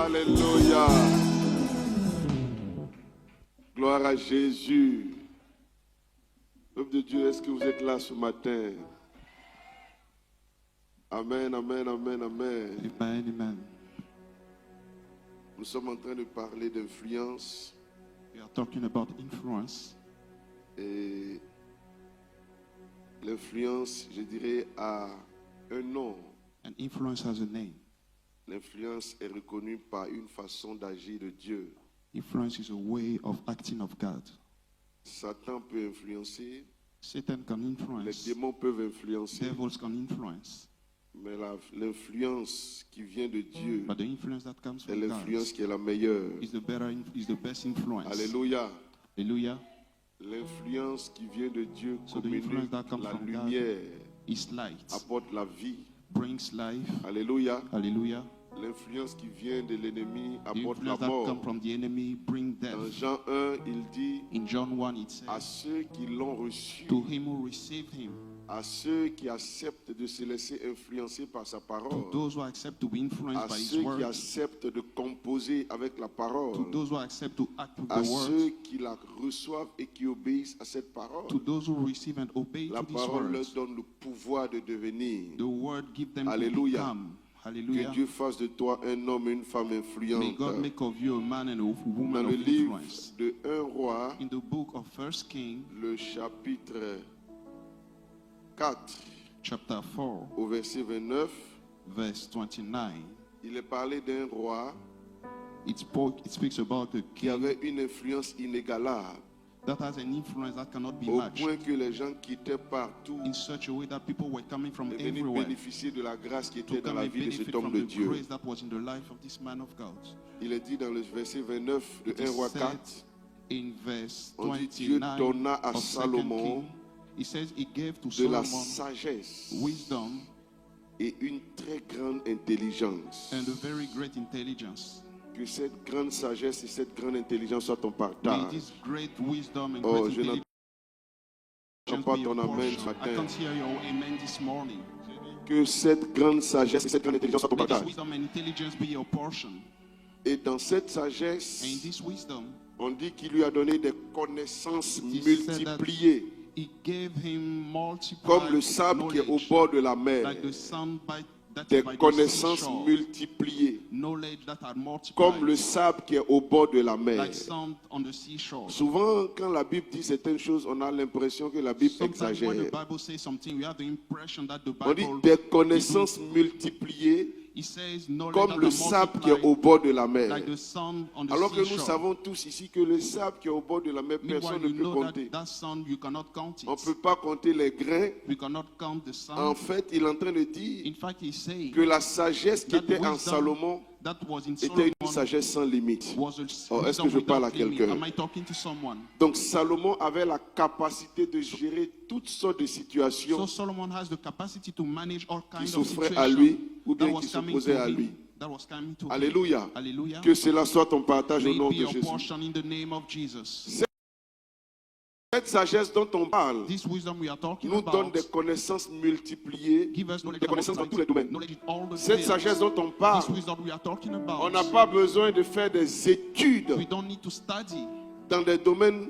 Alléluia. Gloire à Jésus. Peuple de Dieu, est-ce que vous êtes là ce matin? Amen, amen, amen, amen. Amen, amen. Nous sommes en train de parler d'influence. We are talking about influence. Et l'influence, je dirais, a un nom. And influence has a name. L'influence est reconnue par une façon d'agir de Dieu. Influence is a way of acting of God. Satan peut influencer, Satan can les influence. démons peuvent influencer, Devils can influence. mais l'influence qui vient de Dieu But the influence that comes est from God l'influence qui est la meilleure. is the best influence. Alléluia. Hallelujah. L'influence qui vient de Dieu So the communique influence that comes la from God lumière, is light. apporte la vie. Brings life. Alléluia. Hallelujah. L'influence qui vient de l'ennemi The apporte la influence that mort. comes from the enemy bring Dans death. Jean 1, il dit In John 1 it à says, ceux qui l'ont reçu, to him who received him, à ceux qui acceptent de se laisser influencer par sa to parole, those who accept to be influenced à by his ceux qui word, acceptent de composer avec la to parole, those who accept to act with à the word, ceux qui la reçoivent et qui obéissent à cette parole. to those who receive and obey La to this parole leur word. donne le pouvoir de devenir. The word give them Alléluia. to become. Que Hallelujah. Dieu fasse de toi un homme et une femme May influente. God make of you a man and a woman Dans le of livre influence. de 1 roi, In the book of 1 King, le chapitre 4, chapter 4, au verset 29, verse 29, il est parlé d'un roi it speaks about a qui king avait une influence inégalable, that has an influence that cannot be au matched, point que les gens quittaient partout in such a way that people were coming from et venaient everywhere bénéficier de la grâce qui to était dans come la and vie de benefit cet homme from de the Dieu. grace that was in the life of this man of God. Il est dit dans le verset 29 de It 1 is roi said 4, in verse on dit Dieu 29 donna à of 2 Salomon King, he says he gave to de la Solomon sagesse wisdom et une très grande intelligence. and a very great intelligence. Que cette grande sagesse et cette grande intelligence soient ton May partage. this great wisdom and Oh, great je n'entends intelligence pas be your ton amen ce portion. I matin. can't hear your amen this morning. Que cette grande sagesse et cette grande intelligence soient ton May this partage. wisdom and intelligence be your portion. Et dans cette And in sagesse, this wisdom, on dit qu'il lui a donné des connaissances it is said that multipliées, he gave him multiplied comme le sable qui est au knowledge, bord de la mer. like the sun that Des is by the connaissances seashore. multipliées, Knowledge that are multiplied, comme le sable qui est au bord de la mer. like sand on the seashore. Souvent, quand la Bible dit certaines choses, on a l'impression que la Bible Sometimes when the exagère. Bible says something, we have the impression that the On dit Bible, des connaissances multipliées, it says knowledge comme that le are sable qui est multiplied, au bord de la mer. like the sun on the Alors que nous seashore. savons tous ici que le sable qui est au bord de la mer, Meanwhile, personne you ne peut know compter. that sun, you cannot count On ne it. peut pas compter les grains. We cannot count the sun. En fait, il est en train de dire In fact, he's saying que la sagesse qui that était en wisdom Salomon that was in était Solomon une sagesse sans limite. was a Oh, est-ce que wisdom je parle à without limit. quelqu'un? Am I talking to someone? Donc Salomon avait la capacité de gérer toutes sortes de So situations Solomon has the capacity to manage all qui kinds of s'offraient à lui ou situations that bien was qui coming s'opposaient to à lui. him. That was coming to him. Alléluia. Hallelujah. Que cela soit ton partage au May it nom be de your Jésus. portion in the name of Jesus. Cette sagesse dont on parle This wisdom we are talking nous donne about des connaissances multipliées, give us knowledge des connaissances dans about tous les domaines. knowledge in all the Cette fields. sagesse dont on parle, This wisdom we are talking on about, n'a pas besoin de faire des études we don't need to study dans des domaines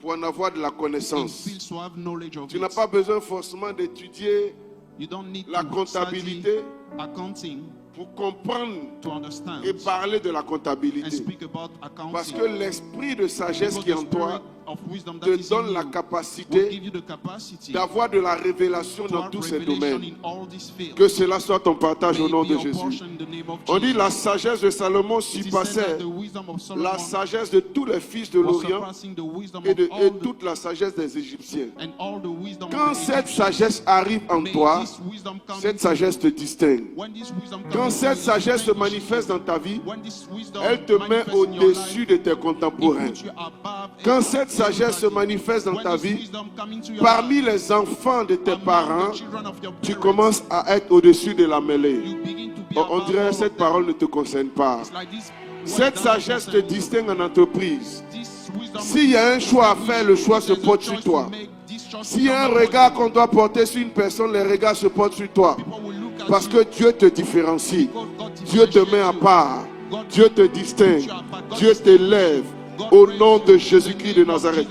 pour en avoir de la in connaissance. fields to have knowledge of Tu n'as it. pas besoin forcément d'étudier You don't need la to comptabilité study accounting pour comprendre to understand et parler de la and comptabilité. speak about accounting. Parce que l'esprit de sagesse Because qui est the en toi spirit of wisdom that te is in donne la you will capacité give you the capacity d'avoir de la révélation to dans have tous ces revelation domaines. in all these fields. Que cela soit ton partage May au it nom be de your Jésus. portion in the name of On dit Jesus. la sagesse de Salomon It is said surpassait that the wisdom of Solomon la sagesse de tous les fils de was l'Orient surpassing the wisdom et, of all et the, toute la sagesse des Égyptiens. and all the wisdom Quand of the cette Egyptians. sagesse arrive en May toi, this wisdom come cette into sagesse you. te distingue. When this wisdom comes Quand into cette you, sagesse se it manifeste dans ta vie, when this wisdom elle te met manifests in your au-dessus life, de tes it contemporains. puts you above Quand everybody. cette sagesse se manifeste dans When ta this vie, wisdom come into your parmi life, les enfants de tes among parents, the children of your tu parents, commences à être au-dessus de la mêlée. you begin to be On above dirait all que cette of them. parole ne te concerne pas. It's like this word Cette doesn't sagesse te concern you. distingue en entreprise. This wisdom S'il y a un choix à faire, le choix se there's a porte sur choice to toi. make, this choice S'il y a un will come regard upon you. qu'on doit porter sur une personne, les regards se portent sur toi. People will look at Parce you que Dieu te différencie. because God Dieu te met à differentiates you. part. Dieu te distingue, Dieu t'élève au nom de Jésus-Christ de Nazareth.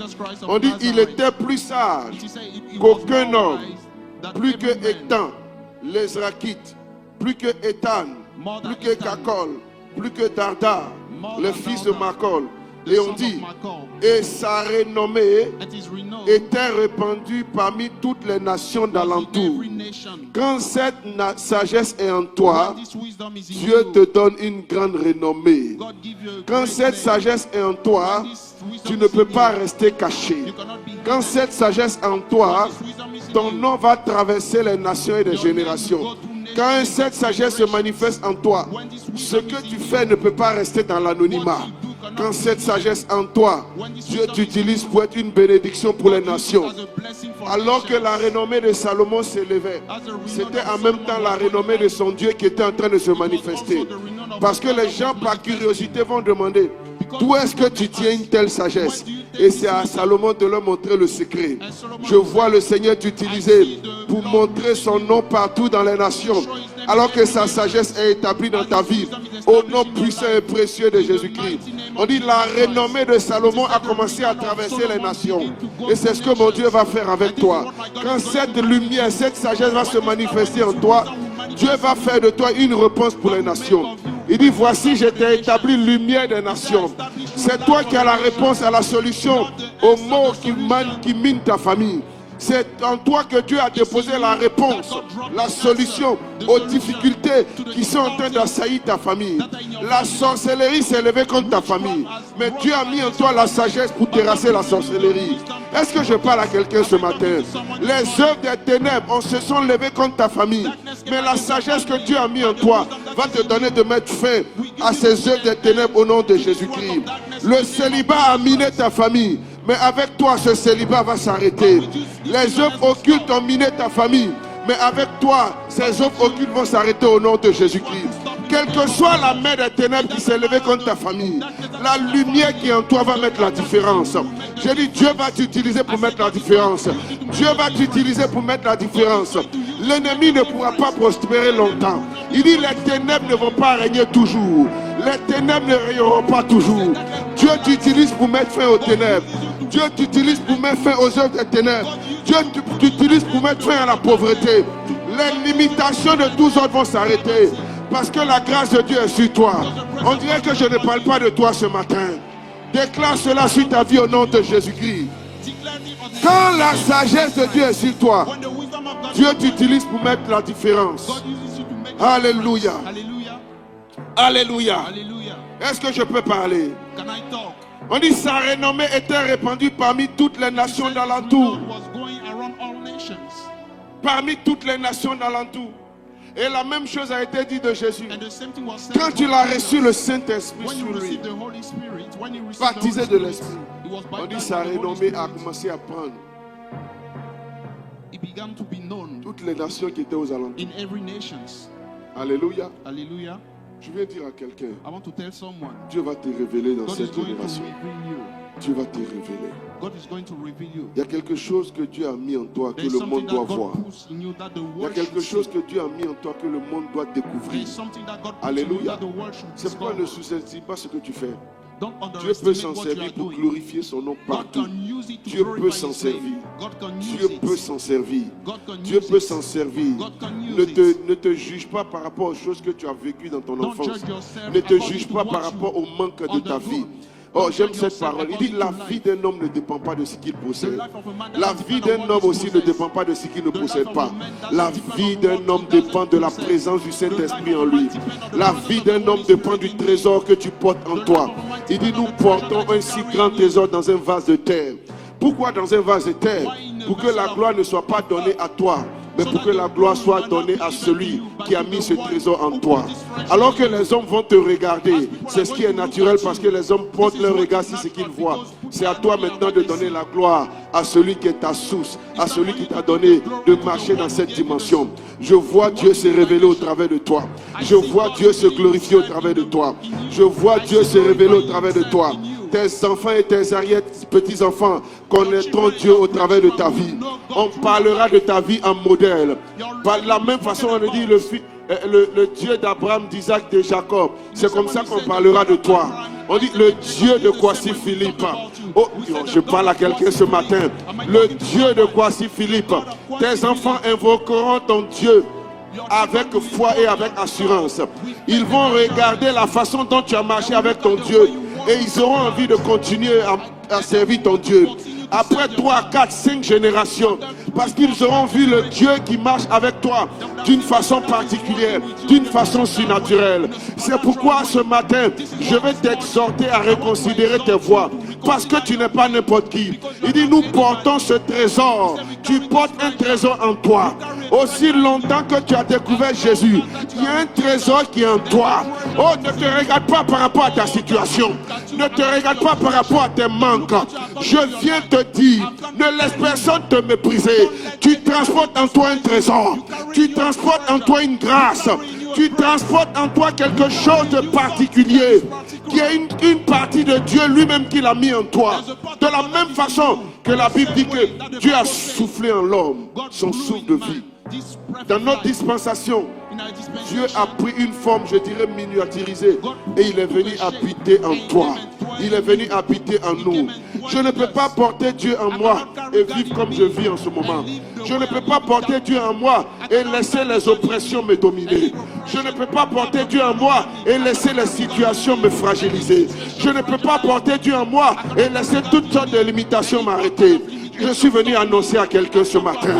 On dit il était plus sage qu'aucun homme, plus que Étan, l'Ezrakite, plus que Étan, plus que Kakol, plus que Dardar, le fils de Makol. Et on dit, et sa renommée était répandue parmi toutes les nations d'alentour. Quand cette sagesse est en toi, Dieu te donne une grande renommée. Quand cette sagesse est en toi, tu ne peux pas rester caché. Quand cette sagesse est en toi, ton nom va traverser les nations et les générations. Quand cette sagesse se manifeste en toi, ce que tu fais ne peut pas rester dans l'anonymat. Quand cette sagesse en toi, Dieu t'utilise pour être une bénédiction pour les nations. Alors que la renommée de Salomon s'élevait, c'était en même temps la renommée de son Dieu qui était en train de se manifester. Parce que les gens par curiosité vont demander, d'où est-ce que tu tiens une telle sagesse? Et c'est à Salomon de leur montrer le secret. Je vois le Seigneur t'utiliser pour montrer son nom partout dans les nations. Alors que sa sagesse est établie dans ta vie. Au nom puissant et précieux de Jésus-Christ. On dit la renommée de Salomon a commencé à traverser les nations. Et c'est ce que mon Dieu va faire avec toi. Quand cette lumière, cette sagesse va se manifester en toi, Dieu va faire de toi une réponse pour les nations. Il dit, voici, je t'ai établi lumière des nations. C'est toi qui as la réponse à la solution aux maux qui minent ta famille. C'est en toi que Dieu a déposé la réponse, la solution aux difficultés qui sont en train d'assaillir ta famille. La sorcellerie s'est levée contre ta famille. Mais Dieu a mis en toi la sagesse pour terrasser la sorcellerie. Est-ce que je parle à quelqu'un ce matin? Les œuvres des ténèbres se sont levées contre ta famille. Mais la sagesse que Dieu a mis en toi va te donner de mettre fin à ces œuvres des ténèbres au nom de Jésus-Christ. Le célibat a miné ta famille. Mais avec toi, ce célibat va s'arrêter. Les œuvres occultes ont miné ta famille. Mais avec toi, ces œuvres occultes vont s'arrêter au nom de Jésus-Christ. Quelle que soit la main des ténèbres qui s'est levée contre ta famille, la lumière qui est en toi va mettre la différence. J'ai dit, Dieu va t'utiliser pour mettre la différence. Dieu va t'utiliser pour mettre la différence. L'ennemi ne pourra pas prospérer longtemps. Il dit, les ténèbres ne vont pas régner toujours. Les ténèbres ne régneront pas toujours. Dieu t'utilise pour mettre fin aux ténèbres. Dieu t'utilise pour mettre fin aux œuvres des ténèbres. Dieu t'utilise pour mettre fin à la pauvreté. Les limitations de tous autres vont s'arrêter. Parce que la grâce de Dieu est sur toi. On dirait que je ne parle pas de toi ce matin. Déclare cela sur ta vie au nom de Jésus-Christ. Quand la sagesse de Dieu est sur toi, Dieu t'utilise pour mettre la différence. Alléluia. Alléluia. Est-ce que je peux parler? On dit sa renommée était répandue parmi toutes les nations d'alentour. Parmi toutes les nations d'alentour. Et la même chose a été dit de Jésus. Quand il a reçu le Saint-Esprit sur lui, baptisé de l'Esprit, on dit sa renommée a commencé à prendre. Toutes les nations qui étaient aux alentours. Alléluia. Je viens dire à quelqu'un, Dieu va te révéler dans cette génération. Dieu va te révéler. Il y a quelque chose que Dieu a mis en toi que le monde doit voir. Il y a quelque chose que Dieu a mis en toi que le monde doit découvrir. Alléluia. C'est pourquoi ne sous-estime pas ce que tu fais. Dieu peut s'en servir pour glorifier son nom partout. Dieu peut s'en servir. Dieu peut s'en servir. Dieu peut s'en servir. Ne te juge pas par rapport aux choses que tu as vécues dans ton enfance. Ne te juge pas par rapport au manque de ta vie. Oh, j'aime cette parole. Il dit la vie d'un homme ne dépend pas de ce qu'il possède. La vie d'un homme aussi ne dépend pas de ce qu'il ne possède pas. La vie d'un homme dépend de la présence du Saint-Esprit en lui. La vie d'un homme dépend du trésor que tu portes en toi. Il dit nous portons un si grand trésor dans un vase de terre. Pourquoi dans un vase de terre? Pour que la gloire ne soit pas donnée à toi, mais pour que la gloire soit donnée à celui qui a mis ce trésor en toi. Alors que les hommes vont te regarder, c'est ce qui est naturel parce que les hommes portent leur regard sur ce qu'ils voient. C'est à toi maintenant de donner la gloire à celui qui est ta source, à celui qui t'a donné de marcher dans cette dimension. Je vois Dieu se révéler au travers de toi. Je vois Dieu se glorifier au travers de toi. Je vois Dieu se révéler au travers de toi. Tes enfants et tes arrière-petits-enfants connaîtront Dieu au travers de ta vie. On parlera de ta vie en modèle. Par la même façon, on dit le Dieu d'Abraham, d'Isaac, de Jacob. C'est comme ça qu'on parlera de toi. On dit le Dieu de Kwasi Philippe. Oh, je parle à quelqu'un ce matin. Le Dieu de Kwasi Philippe. Tes enfants invoqueront ton Dieu avec foi et avec assurance. Ils vont regarder la façon dont tu as marché avec ton Dieu et ils auront envie de continuer à servir ton Dieu. Après 3, 4, 5 générations, parce qu'ils auront vu le Dieu qui marche avec toi d'une façon particulière, d'une façon surnaturelle. C'est pourquoi ce matin, je vais t'exhorter à reconsidérer tes voies, parce que tu n'es pas n'importe qui. Il dit, nous portons ce trésor. Tu portes un trésor en toi. Aussi longtemps que tu as découvert Jésus, il y a un trésor qui est en toi. Oh, ne te regarde pas par rapport à ta situation. Ne te regarde pas par rapport à tes manques. Je viens te dire, ne laisse personne te mépriser. Tu transportes en toi un trésor. Tu transportes en toi une grâce. Tu transportes en toi quelque chose de particulier, qui est une partie de Dieu lui-même qui l'a mis en toi. De la même façon que la Bible dit que Dieu a soufflé en l'homme son souffle de vie. Dans notre dispensation, Dieu a pris une forme, je dirais, miniaturisée, et il est venu habiter en toi. Il est venu habiter en nous. Je ne peux pas porter Dieu en moi et vivre comme je vis en ce moment. Je ne peux pas porter Dieu en moi et laisser les oppressions me dominer. Je ne peux pas porter Dieu en moi et laisser les situations me fragiliser. Je ne peux pas porter Dieu en moi et laisser toutes sortes de limitations m'arrêter. Je suis venu annoncer à quelqu'un ce matin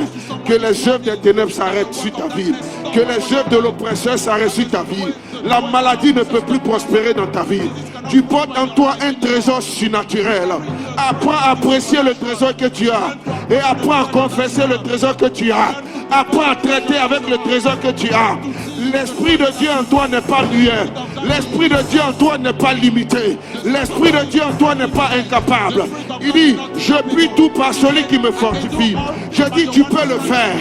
que les œuvres des ténèbres s'arrêtent sur ta vie, que les œuvres de l'oppresseur s'arrêtent sur ta vie. La maladie ne peut plus prospérer dans ta vie. Tu portes en toi un trésor surnaturel. Apprends à apprécier le trésor que tu as et apprends à confesser le trésor que tu as. Apprends à traiter avec le trésor que tu as. L'Esprit de Dieu en toi n'est pas muet. L'Esprit de Dieu en toi n'est pas limité. L'Esprit de Dieu en toi n'est pas incapable. Il dit, je puis tout par celui qui me fortifie. Je dis, tu peux le faire.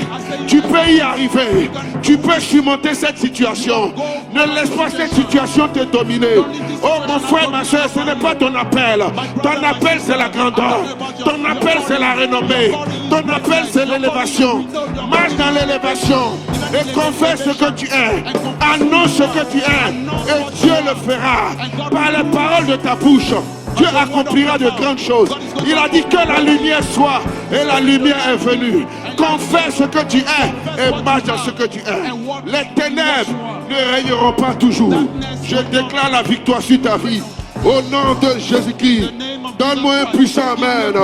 Tu peux y arriver. Tu peux surmonter cette situation. Ne laisse pas cette situation te dominer. Oh mon frère, ma soeur, ce n'est pas ton appel. Ton appel, c'est la grandeur. Ton appel, c'est la renommée. Ton appel, c'est l'élévation. Marche dans l'élévation et confesse ce que tu es. Annonce ce que tu es et Dieu le fera. Par les paroles de ta bouche, Dieu accomplira de grandes choses. Il a dit que la lumière soit et la lumière est venue. Confesse ce que tu es et marche dans ce que tu es. Les ténèbres ne régneront pas toujours. Je déclare la victoire sur ta vie. Au nom de Jésus-Christ, donne-moi un puissant amen.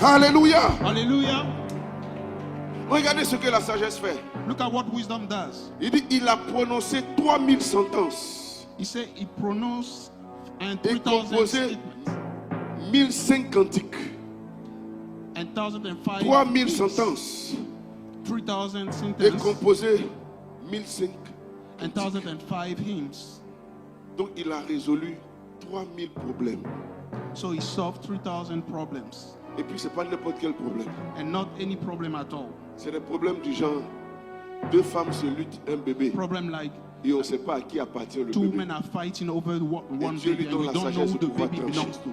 Alléluia. Hallelujah. Regardez ce que la sagesse fait. Look at what wisdom does. Il dit, il a prononcé 3000 sentences. He said he pronounced and Et 3,000 composé statements 1005 cantiques. and 1,005 3000 hymns, sentences. 3,000 Et sentences composé 1005. and 1,005 hymns. Donc il a résolu 3000 problèmes. So he solved 3,000 problems, Et puis c'est pas n'importe quel problème. and not any problem at all. C'est des problèmes du genre, deux femmes se luttent un bébé Problem like et on ne sait pas à qui appartient le two bébé. men are fighting over one Dieu lui baby, and donne we la don't know sagesse who de the pouvoir baby trancher. belongs to.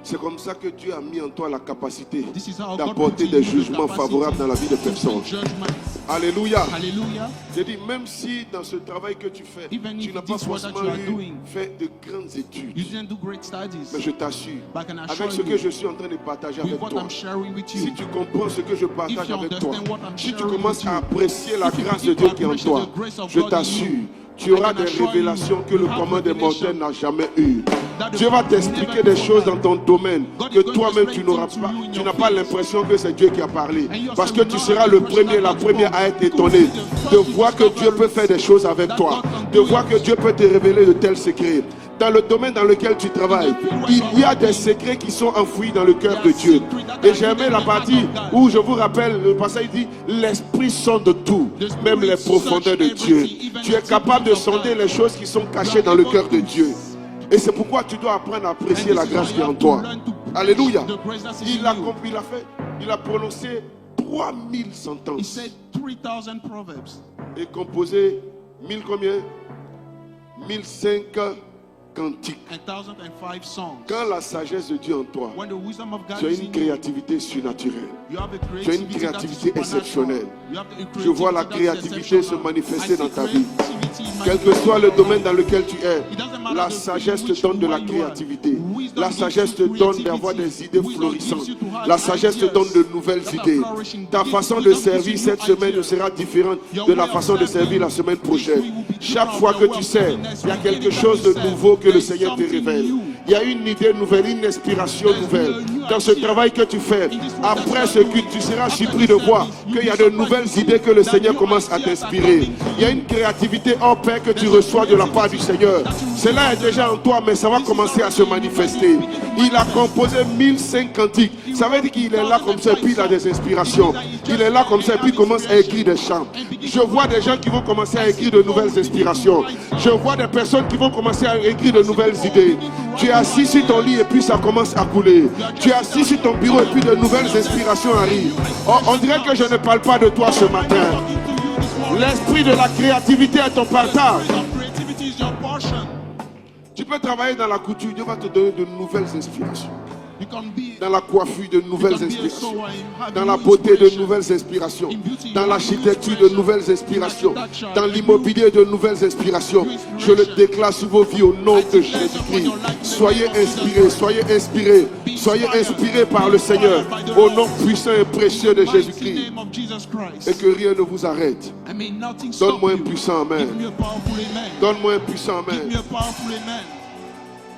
C'est comme ça que Dieu a mis en toi la capacité This is how God d'apporter puts des in you the jugements capacity favorables dans la vie de to personnes. make judgments. Alléluia. Hallelujah. J'ai dit, même si dans ce travail que tu fais, Even tu if n'as pas this work that forcément you are eu doing, fait de grandes études, You didn't do great studies, mais je t'assure, but I can assure avec ce que you, je suis en train de partager with avec what toi, I'm sharing with si you, tu comprends ce que je if partage you avec toi, understand what I'm si tu sharing commences with you, à apprécier la if you grâce begin de Dieu to qui est en appreciate toi, the grace of je God in t'assure, you, tu auras I can des assure you, révélations que you le have commun des mortels revelation n'a jamais eues. that the Dieu va world will t'expliquer never des do choses that. dans ton domaine God que is going to toi-même explain tu n'auras things to pas, you in tu your n'as pas face. l'impression que c'est Dieu qui a parlé. And yourself Parce que will tu not seras have le the impression premier, la that première à God être will étonné be the first de to voir que discover Dieu peut faire des choses avec that toi, God can de do voir it. que Dieu peut te révéler de tels secrets. Dans le domaine dans lequel tu travailles, il y a des secrets qui sont enfouis dans le cœur de Dieu. Et j'ai aimé la partie où je vous rappelle, le passage dit, l'esprit sonde tout, même les profondeurs de Dieu. Tu es capable de sonder les choses qui sont cachées dans le cœur de Dieu. Et c'est pourquoi tu dois apprendre à apprécier la grâce qui est en toi. Alléluia. Il a prononcé 3000 He sentences said 3,000 proverbs et composé 1000 combien 1005 cantiques. and 1,005 songs. Quand la sagesse de Dieu en toi, When the wisdom of God tu as is une in you, créativité surnaturelle. you have a Tu as une creativity that is créativité exceptionnelle. supernatural. You have a Je vois la creativity that is créativité se exceptional. manifester I dans see ta vie. creativity in my Quel que life. soit le domaine dans lequel tu es, It doesn't matter la the sagesse te which donne de la one you are. créativité. Wisdom La gives sagesse te you donne creativity. d'avoir des idées Wisdom florissantes. gives you to have La sagesse te ideas donne de nouvelles that are idées. flourishing. Ta Wisdom façon de gives you servir new cette semaine ideas. sera différente Your de way la of façon de serving servir la semaine prochaine. this week will be Chaque different fois from que your way tu of sais, serving next il y a week. quelque Anytime chose de you serve, nouveau que le there's Seigneur te something révèle. new. Il y a une idée nouvelle, une inspiration nouvelle. Dans ce travail que tu fais, après ce culte, tu seras surpris de voir qu'il y a de nouvelles idées que le Seigneur commence à t'inspirer. Il y a une créativité hors pair que tu reçois de la part du Seigneur. Cela est déjà en toi, mais ça va commencer à se manifester. Il a composé 1005 cantiques. Ça veut dire qu'il est là comme ça, et puis il a des inspirations. Il est là comme ça, et puis il commence à écrire des chants. Je vois des gens qui vont commencer à écrire de nouvelles inspirations. Je vois des personnes qui vont commencer à écrire de nouvelles idées. Tu es assis sur ton lit et puis ça commence à couler. Tu es assis sur ton bureau et puis de nouvelles inspirations arrivent. Oh, on dirait que je ne parle pas de toi ce matin. L'esprit de la créativité est ton partage. Your creativity is your portion. Tu peux travailler dans la couture, Dieu va te donner de nouvelles inspirations. You can be Dans la coiffure, de nouvelles you can be a inspirations. sower and have Dans new la beauté, de inspiration. nouvelles inspirations. Dans l'architecture, de nouvelles inspirations. Dans l'immobilier, de nouvelles inspirations. Je le déclare sur vos vies au nom de Jésus-Christ. Soyez inspirés, soyez inspirés. Soyez inspirés par le Seigneur au nom puissant et précieux de Mighty Jésus-Christ. name of Jesus Christ. Et que rien ne vous arrête. I mean, nothing stop Donne-moi un you. puissant Give amen. me a powerful amen. Donne-moi un puissant Give amen. me a powerful amen.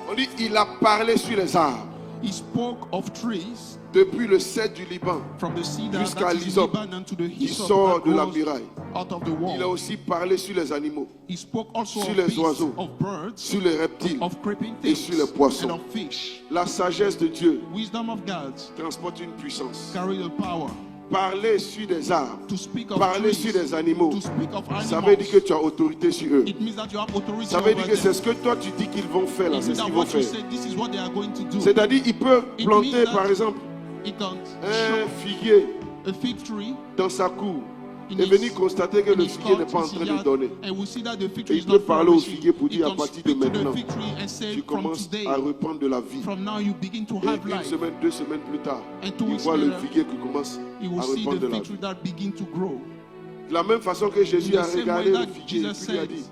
On dit, il a parlé sur les arbres. He spoke of trees Depuis le cèdre du Liban from the cedar jusqu'à that is in l'hysope Lebanon to the qui hyssop sort that de la grows muraille. out of the Il a wall. aussi parlé sur les animaux, He spoke also sur of les beasts, oiseaux, of birds, sur les reptiles of creeping et things, sur les poissons. and of fish. La sagesse de Dieu Wisdom of God transporte une puissance. carry the power Parler sur des arbres, to speak of parler trees, sur des animaux, to speak of ça veut dire que animals. tu as autorité sur eux. It means that you have authority Ça veut over dire que c'est them. ce que toi tu dis qu'ils vont faire là, It c'est means ce that qu'ils vont what you faire. say, this is what they are going to do. C'est-à-dire ils peuvent It planter means that par exemple It can un show figuier a fig tree dans sa cour in et his- venir constater que in le his figuier n'est court, pas en his train de yard, donner. and we see that the fig Et tree il is peut not parler au flourishing. figuier pour He dire à can partir de speak to the maintenant, fig tree and say tu from commences today, à reprendre de la vie. from now you begin to Et have une life. semaine, 2 semaines plus tard, And 2 il weeks voit le later, figuier qui commence You à will see reprendre de the la fig vie. tree that begin to grow. De la même façon que Jésus In a the same regardé way le that figuier et Jesus puis il a said, dit,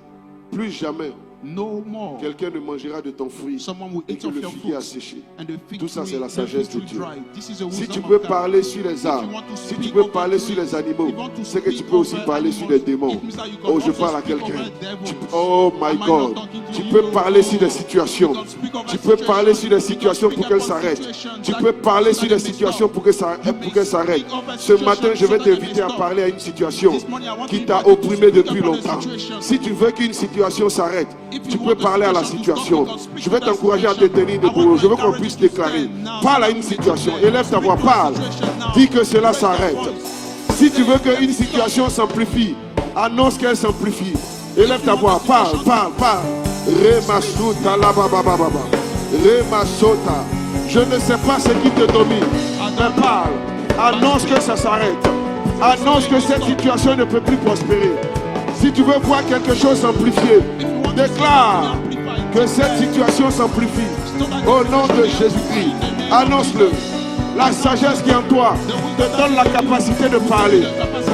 plus jamais No more. quelqu'un ne mangera de ton fruit Someone will et eat que of le your figuier a fruit. séché. And the fig Tout ça, tree, c'est la the sagesse fig de tree Dieu. dried. This is a Si wisdom tu of peux God. parler sur les If you arbres, want to si tu speak peux over parler trees, sur les animaux, if you want to c'est que tu speak peux aussi over parler sur animals, les démons. it means that you can Oh, je also parle à speak quelqu'un. over devils. Oh my Am I not God. talking to Tu you? peux parler sur des You situations. can speak over Tu peux parler sur des situations. situations You pour can qu'elles speak s'arrêtent. over situations Tu that- peux parler so sur that des they may situations stop. pour que ça You may s'arrêtent. speak over Ce matin, je situations vais so that they t'inviter may à stop. parler à une situation This morning, I want qui to t'a invite you to opprimé speak depuis about a longtemps. situation. Si tu veux qu'une situation s'arrête, If tu you peux want the parler à la situation. situation to stop, you can speak Je vais to that t'encourager à te situation. tenir I want debout. to Je veux qu'on encourage puisse you to déclarer. stand now. Parle à une situation. Élève ta voix. Parle. Dis que cela s'arrête. Si tu veux qu'une situation s'amplifie, annonce qu'elle s'amplifie. Élève ta voix. Parle, parle, parle. Remasuta la baba baba. Remasota. Je ne sais pas ce qui te domine. Mais parle. Annonce que ça s'arrête. Annonce que cette situation ne peut plus prospérer. Si tu veux voir quelque chose s'amplifier, déclare que cette situation s'amplifie. Au nom de Jésus-Christ, annonce-le. La sagesse qui est en toi te donne la capacité de parler.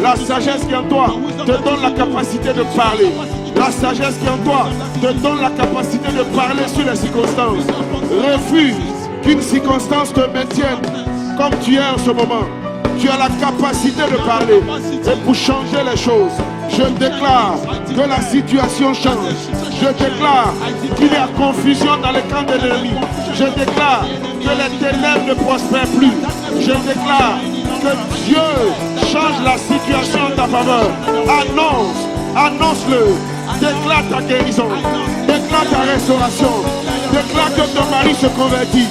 La sagesse qui est en toi te donne la capacité de parler. La sagesse qui est en toi te donne la capacité de parler sur les circonstances. Refuse qu'une circonstance te maintienne comme tu es en ce moment. Tu as la capacité de parler et pour changer les choses. Je déclare que la situation change. Je déclare qu'il y a confusion dans le camp de l'ennemi. Je déclare que les ténèbres ne prospèrent plus. Je déclare que Dieu change la situation en ta faveur. Annonce-le. Déclare ta guérison. Déclare ta restauration. Déclare que ton mari se convertit.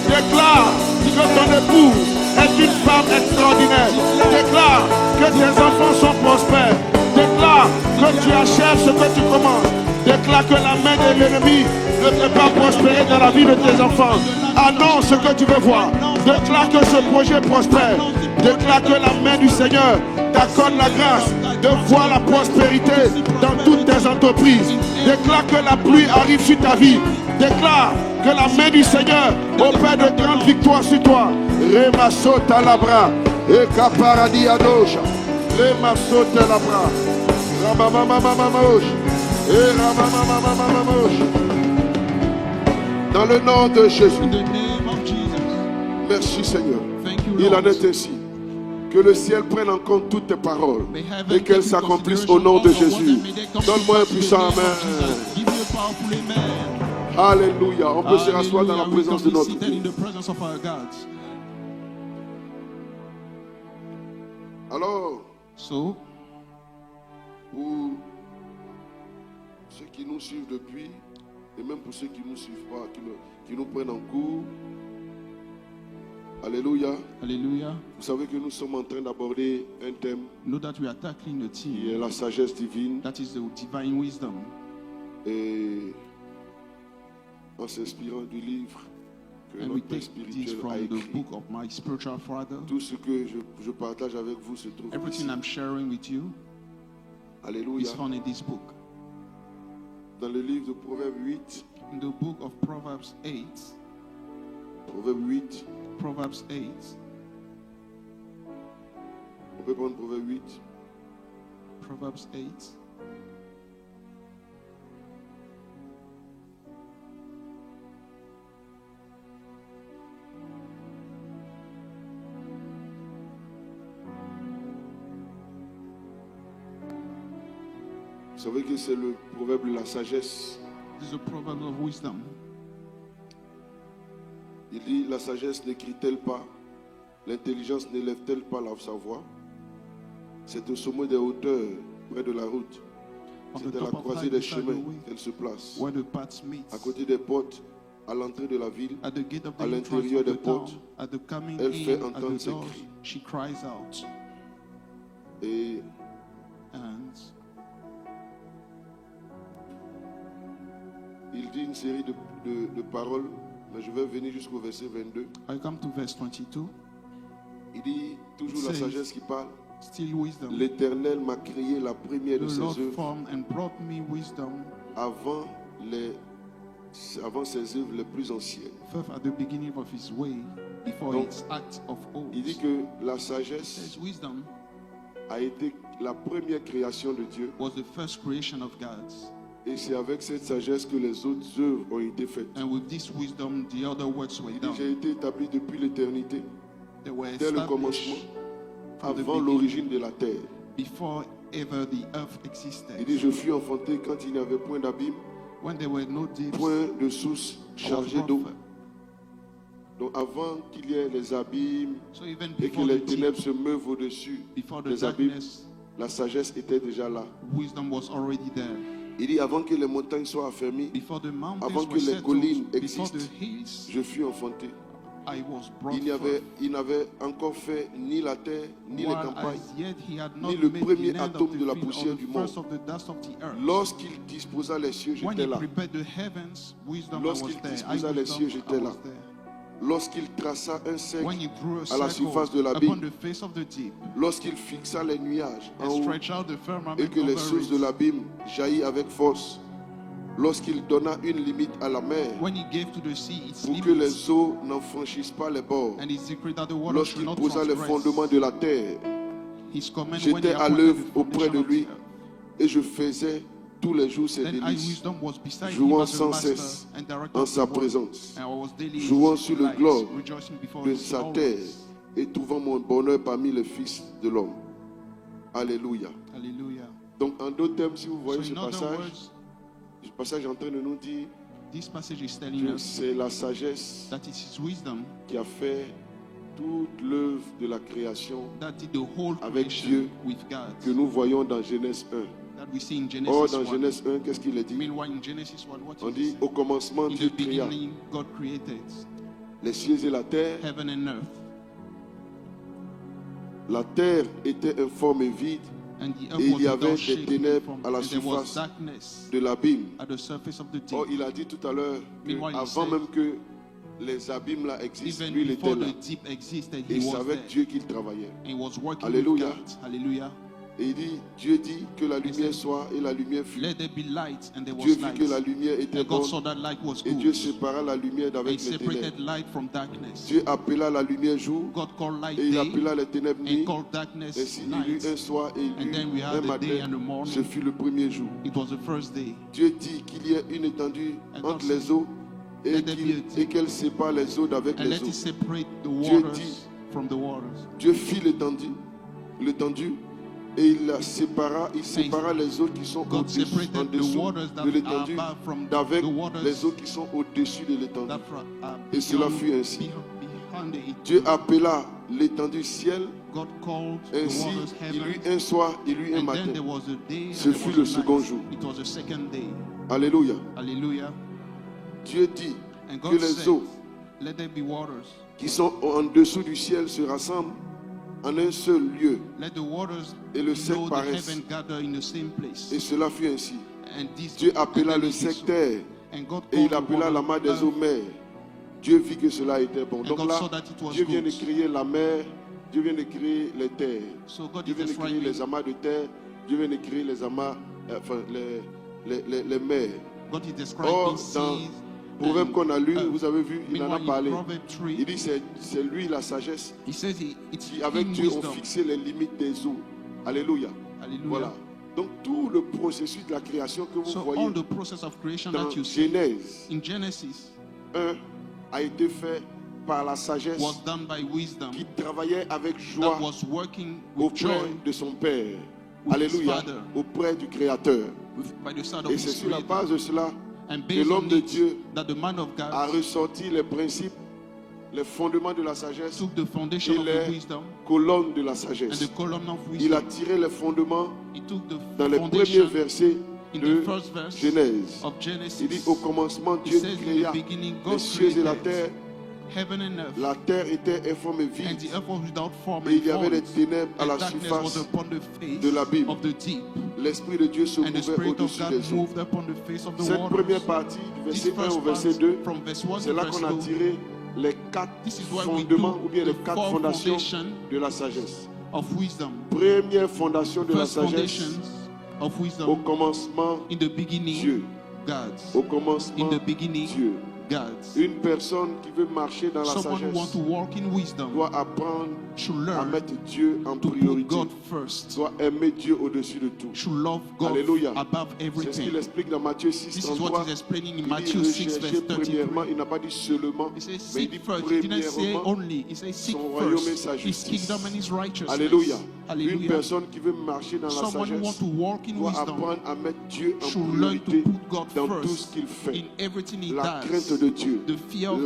Déclare que ton épouse est une femme extraordinaire. Déclare que tes enfants sont prospères. Déclare que tu achèves ce que tu commences. Déclare que la main de l'ennemi ne peut pas prospérer dans la vie de tes enfants. Annonce ce que tu veux voir. Déclare que ce projet prospère. Déclare que la main du Seigneur t'accorde la grâce de voir la prospérité dans toutes tes d'entreprise. Déclare que la pluie arrive sur ta vie. Déclare que la main du Seigneur opère de grandes victoires sur toi. Remasota labra. Et caparadi adosha. Remasota labra. Ramamamamamamosh. Et ramamamamamamosh. Dans le nom de Jésus. In the name of Jesus. Merci Seigneur. Thank you, Il en Lord. est ainsi. Que le ciel prenne en compte toutes tes paroles May heaven et qu'elles take into s'accomplissent consideration au nom de all of what Jésus. they may they come Donne-moi un to pass in the puissant name of amen. Jesus. Give me a powerful amen. Alléluia. On peut se rasseoir dans la Hallelujah. We présence can de be notre seated in Dieu. the presence of our God. Alors, So, pour ceux qui nous suivent depuis, et même pour ceux qui ne nous suivent pas, qui nous prennent en cours, Alléluia. hallelujah. Vous savez que nous sommes en train d'aborder un thème Know that we are tackling the qui theme est la sagesse divine. that is the divine wisdom. Et en s'inspirant du livre que And we notre Père take this spirituel a from the écrit. book of my spiritual father. Tout ce que je partage avec vous se trouve Everything ici. I'm sharing with you Alléluia. is found in this book. Dans le livre de Proverbes 8, In the book of Proverbs 8, Proverbes 8, Proverbs 8, on peut prendre Proverbes 8, Proverbs 8. vous savez que c'est le proverbe de la sagesse. This is a proverb of wisdom. Il dit, la sagesse n'écrit-elle pas, l'intelligence n'élève-t-elle pas sa voix? C'est au sommet des hauteurs, près de la route. On the C'est à la top of croisée high des beside the chemins way, qu'elle se place. where the paths meet, À côté des portes, à l'entrée de la ville, at the gate of the à entrance l'intérieur of des the town, portes, at the coming elle fait in, at entendre the ses door, cris. she cries out. Et And il dit une série de paroles, mais je vais venir jusqu'au verset 22. I come to verse 22. Il dit toujours la Says, sagesse qui parle. Still wisdom. L'Éternel m'a créé la première de The ses Lord œuvres formed and brought me wisdom avant ses œuvres les plus anciennes. first at the beginning of his way, before Donc, its acts of old. Il dit que la Says sagesse wisdom a été la première création de Dieu. was the first creation of God. Et c'est avec cette sagesse que les autres œuvres ont été faites. And with this wisdom, the other works were Il dit, done. j'ai été établi depuis l'éternité, They were dès le established commencement, from the avant beginning, l'origine de la terre. before ever the earth Il existed. dit, je fus enfanté quand il n'y avait point d'abîme, When there were no deeps, point de source I was chargée brought d'eau. forth. Donc avant qu'il y ait les abîmes So even et que before les the ténèbres deep, se meuvent au-dessus before the des abîmes, darkness, la sagesse était déjà là. wisdom was already there. Il dit, avant que les montagnes soient affermies, Before the mountains avant que were les collines settled, before existent, the hills, je fus enfanté. I was brought Il n'avait encore fait ni la terre, ni les forth. While campagnes. as yet he had not ni le made premier the land atome of the de la field poussière or du the monde. first of the dust of the earth. Lorsqu'il disposa les cieux, When j'étais he là. prepared the heavens, wisdom I was Lorsqu'il there. I disposa les cieux, wisdom, j'étais I là. was there. Lorsqu'il traça un cercle, When he drew a à la circle surface de upon l'abîme, the face of the deep lorsqu'il fixa les nuages en and haut stretched out the firmament et que les over sources de it, l'abîme jaillissent avec force, lorsqu'il donna une limite à la mer when he gave to the sea its pour que limits, les eaux n'en franchissent pas les bords, and he decreed that the water should lorsqu'il not posa les transgress fondements de la terre, his command when he j'étais à appointed l'œuvre the auprès foundation de of lui the earth. et je faisais tous les jours ses Then I, délices, wisdom, was beside him jouant as a sans master cesse and director en of the sa world. présence, And I was daily jouant sur le light, globe rejoicing before de him sa always. terre et trouvant mon bonheur parmi les fils de l'homme. Alléluia. Hallelujah. Donc en d'autres termes, si vous voyez So ce in other passage, words, ce passage est en train de nous dire this passage is telling que us c'est la sagesse that it is wisdom qui a fait toute l'œuvre de la création that did the whole avec creation Dieu with God que nous voyons dans Genèse 1. that we see in Or, Genesis dans 1. Genèse 1, qu'est-ce qu'il est dit? Meanwhile, in Genesis 1, what On is dit it? au commencement, In Dieu the créa beginning, God created les cieux et la terre. heaven and earth, La terre était informe et vide and the et earth il was y avait without des shape ténèbres from, à la and there was surface darkness de l'abîme. at the surface of the deep. Or, il a dit tout à l'heure Meanwhile, he qu'avant said, même que les abîmes là existent, Even lui il était before là. the deep existed, Et he c'est was avec there. Dieu qu'il travaillait. And he was working Alléluia. with God. Hallelujah. Et il dit, Dieu dit que la lumière soit et la lumière fut. Let there be light, and there Dieu was vit que la light. lumière était And God bonne saw that light was et Dieu good. sépara la lumière And he d'avec les ténèbres. separated light from darkness. Dieu appela la lumière jour God called light et il day appela les ténèbres nuit. and called darkness Ainsi il y eut un night. soir et il And y then we eut had un the day matin. and the morning. Ce fut le premier jour. It was the first day. Dieu dit qu'il y ait une étendue And God entre les eaux et let there be a deep. qu'elle sépare les eaux d'avec And les let it eaux. separate the Dieu waters dit- from the waters. Dieu fit l'étendue et il sépara les eaux qui sont God au-dessus, en separated the dessous waters that de are l'étendue above from d'avec the waters les eaux qui sont au-dessus de l'étendue. that are Et cela beyond- fut ainsi. behind it. Dieu appela l'étendue ciel. God called the Ainsi, waters il y heaven. eut un soir, il y eut un And then matin. there was a day and Ce there fut was le a second night. jour. It was the second day. Alléluia. Hallelujah. Dieu dit And que God les said, eaux let there be waters. qui sont en dessous du ciel se rassemblent en un seul lieu. Let the waters Et le sec below the paraisse. heaven gather in the same place. Et cela fut ainsi. And this, Dieu and appela then le it is so. secteur And God et il called the appela la waters mer des earth. eaux mer. Dieu vit que cela était bon. And Donc God là, saw that it was Dieu vient de good. créer la mer, Dieu vient de créer les terres. So God Dieu is vient de créer describing, les amas de terre, Dieu vient de créer les amas, les mers. God is describing Or, dans seas. Proverbe qu'on a lu, uh, vous avez vu, il en a Meanwhile, parlé. in Proverbs 3, Il dit c'est lui la sagesse he says it's qui avec in Dieu ont wisdom. fixé les limites des eaux. Alléluia. Hallelujah. Voilà. Donc tout le processus de la création que vous So voyez all the process of creation dans that you see Genèse in Genesis 1 a été fait par la sagesse was done by wisdom qui travaillait avec joie that was working with auprès joy de son Père. with his Alléluia. Father. Auprès du Créateur. by the side of Et c'est his sur la creator. base de cela And que based l'homme on de it, Dieu that the man of a God ressorti les principes, les fondements de la sagesse took the foundation et of the les wisdom colonnes de la and sagesse. the column of Il a wisdom. tiré les fondements He took the dans les premiers foundation versets in de the first verse Genèse. of Il Genesis. dit au commencement He Dieu says in créa the beginning God les cieux et la created terre. heaven and earth, La terre était informe et and vide. the earth was without form Et and il y avait des void, ténèbres à and la darkness was surface upon the face de l'abîme. of the deep, L'Esprit de Dieu se and the mouvait Spirit of au-dessus God des eaux. moved upon the face of the Cette première waters. partie, du This verset 1 first au part, verset 2, from verse 1 c'est to là verse qu'on a 2, tiré les quatre this is why we fondements ou bien do les the quatre four fondations foundations de la sagesse. of wisdom. Première fondation de la First sagesse, foundations of au wisdom. commencement, In the beginning, Dieu. God's. Au In commencement, the beginning, Dieu. God's. Une personne qui veut marcher dans la Someone who wants sagesse to walk in wisdom doit apprendre should à learn mettre Dieu en to put priorité, God first, doit aimer Dieu au-dessus de tout. should love God Alléluia. above C'est ce qu'il everything. explique dans Matthieu 6, This is what 33. he's explaining in Il dit Matthew 6, rechercher verse 33. premièrement, il n'a pas dit seulement, He says, mais il dit seek first. He didn't say premièrement only. He says, seek son royaume et first sa his justice. kingdom and his righteousness. Alléluia. Une Hallelujah. personne qui veut marcher dans la Someone who wants sagesse to walk in doit wisdom apprendre à mettre Dieu en should learn to priorité put God dans tout ce first qu'il fait. in everything he La does. crainte de Dieu, The fear of God,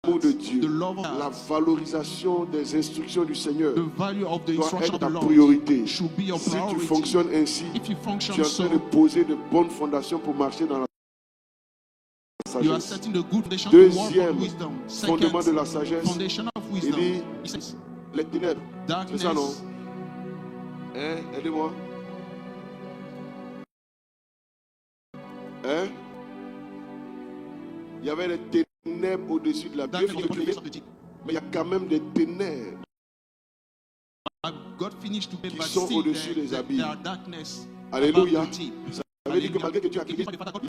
l'amour de Dieu, the love of la God, valorisation des instructions du Seigneur the value of the doit instruction être of ta the Lord priorité. should be your Si tu priority. fonctionnes ainsi, If you tu function es en train de so, poser de bonnes fondations pour marcher dans la you are sagesse. setting the good foundation to walk Deuxième on wisdom. fondement de Second la sagesse, foundation of il wisdom, dit he says, les ténèbres. C'est ça, non? darkness. Hein? Aidez-moi. Hein? Il y avait des ténèbres au-dessus de la Darkness Bible, was upon the face of the deep. mais il y a quand même des ténèbres. God finished to make, Qui but sont still au-dessus des there abîmes. are darkness Alléluia. above the deep. Ça veut dire que malgré que Dieu a It créé, is by the Father God.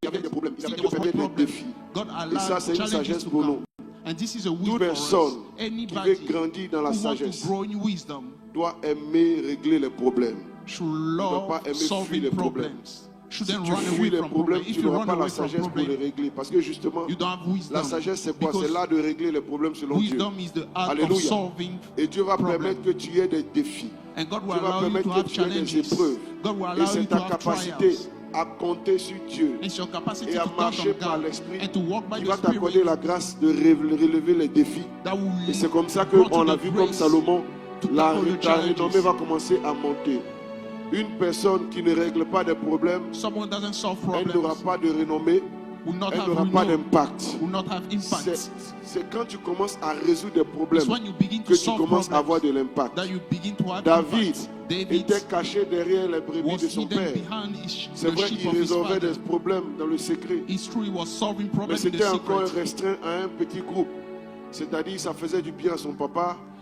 il y avait des problèmes, il y See, avait there was one des problem. défis. God Et ça, allowed c'est une challenges sagesse to pour nous. come. And this is a Toute wisdom for us. personne qui veut Anybody grandir dans la who wants to sagesse grow in wisdom doit aimer régler les problèmes. should doit pas love aimer fuir solving les problèmes. problems. Si Shouldn't tu run fuis away les from problèmes, problems. If tu you n'auras run pas la away from sagesse pour les problems, régler. Parce que justement, you don't have wisdom. la sagesse, c'est quoi? C'est Because l'art de régler les problèmes selon Dieu. wisdom is the art of Alléluia. solving. Et Dieu va problem. permettre que tu aies des défis. And God will Dieu va allow you permettre to que have tu aies des challenges. épreuves. God will Et allow you c'est to ta have capacité trials. à compter sur Dieu It's your capacity et à to count marcher on par God l'Esprit and to walk by qui the va t'accorder Spirit la grâce de relever les défis. that will Et c'est comme ça grant qu'on you a the vu comme grace Salomon, to la tackle the renommée challenges. va commencer à monter. Une personne qui ne règle pas des problèmes, Someone doesn't solve elle n'aura problems, pas de renommée, will not elle have n'aura pas renown, d'impact. will not have impact. C'est quand tu commences à résoudre des problèmes It's when you begin to que tu solve commences à avoir problems de l'impact. that you begin to have David impact. David était caché derrière les brebis was de son hidden père. behind C'est the vrai sheep qu'il of his résolvait father. des problèmes dans le secret, It's true, he was solving mais problems in c'était the encore secret. restreint à un petit groupe. C'est-à-dire, ça faisait du bien à son papa,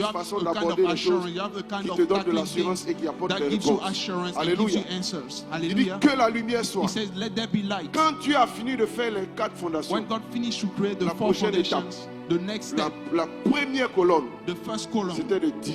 You have façon a kind d'aborder of les choses assurance. You have a kind qui of te donne de tackling l'assurance things et qui apporte that des gives you réponses. assurance and Alléluia. gives you answers. Il dit Hallelujah. que la lumière He soit. says, let there be light. Quand tu as fini de faire les 4 fondations, When God finished to create the La 4 prochaine foundations, the next step, la première colonne, the first column c'était de dire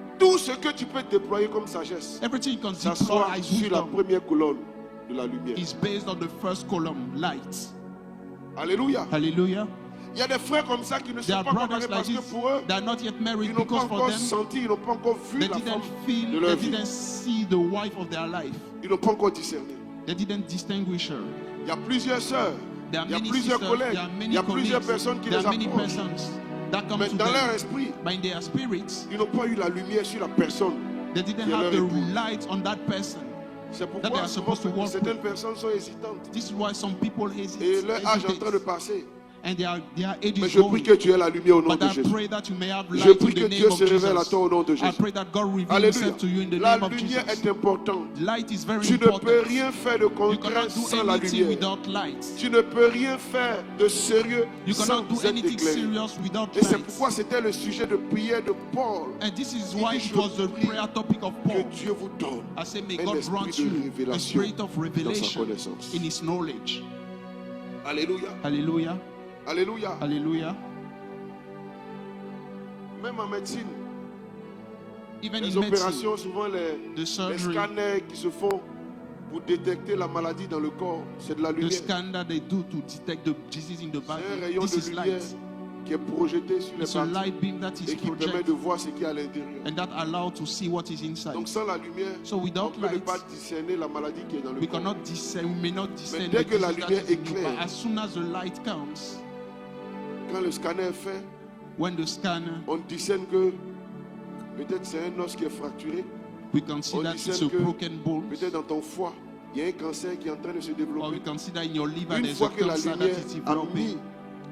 tout ce que tu peux déployer comme sagesse Everything you can deploy s'assoit as sur la wisdom première colonne de la lumière. is based on the first column, light. Alléluia. Hallelujah. Il y a des frères comme ça qui ne There sont are pas brothers mariés like parce que this pour eux, that are not yet married ils n'ont pas because for encore them, senti, ils n'ont pas encore vu they la didn't femme de feel, leur they vie. didn't see the wife of their life. Ils n'ont pas encore discerné. They didn't distinguish her. Il y a plusieurs sœurs, There are il y a many plusieurs sisters, collègues, there are il many y a plusieurs colleagues, personnes qui there les are many approchent. persons that come Mais to dans leur them, esprit, but in their spirits, ils n'ont pas eu la lumière sur la personne. they didn't qui est have leur the épouse. light on that person. C'est that they pourquoi are supposed to souvent, walk certaines personnes sont hésitantes. This is why some people Et hesitate, leur âge est en train de passer. and their age Mais is je prie going. que tu aies la lumière au nom But de I Jésus. pray that you may have Je light prie in que the Dieu name of se révèle à Jesus. toi au nom de I Jésus. pray that God reveal Alléluia. himself to you in the La name of lumière Jesus. est importante. Light is very Tu ne peux important. rien faire de You concret cannot do sans la anything lumière. without light. Tu ne peux rien faire de sérieux You sans cannot do être anything éclairé. serious without Et c'est light. pourquoi c'était le sujet de prière de Paul. And this is Il why dit, it was the je prie prayer topic of que Paul. Dieu vous donne I say, may un God esprit grant de you a révélation spirit of dans sa revelation connaissance. in his knowledge. Alléluia. Hallelujah. Alléluia. Hallelujah. Même en médecine, Even les in medicine, opérations, souvent the les surgery, scanners qui se font pour détecter la maladie dans le corps, c'est de la the lumière. scan that they do to detect the disease in the C'est un body, rayon this de is lumière light. qui est projeté sur les It's a parties light beam that is et qui permet projected de voir ce qu'il y a à l'intérieur. and that allow to see what is inside. Donc sans la lumière, So on without peut ne light, pas discerner la maladie qui est dans le we corps. cannot discern, we may not discern dès the que la disease that lumière is in you, éclaire, but as soon as the light comes, Quand le scanner est fait, when the scanner, on discerne que peut-être c'est un os qui est fracturé, we can see on that it's discerne a que broken bone, peut-être dans ton foie, il y a un cancer qui est en train de se or développer. we can see that in your liver Une there's a fois que la cancer that lumière is a developing. mis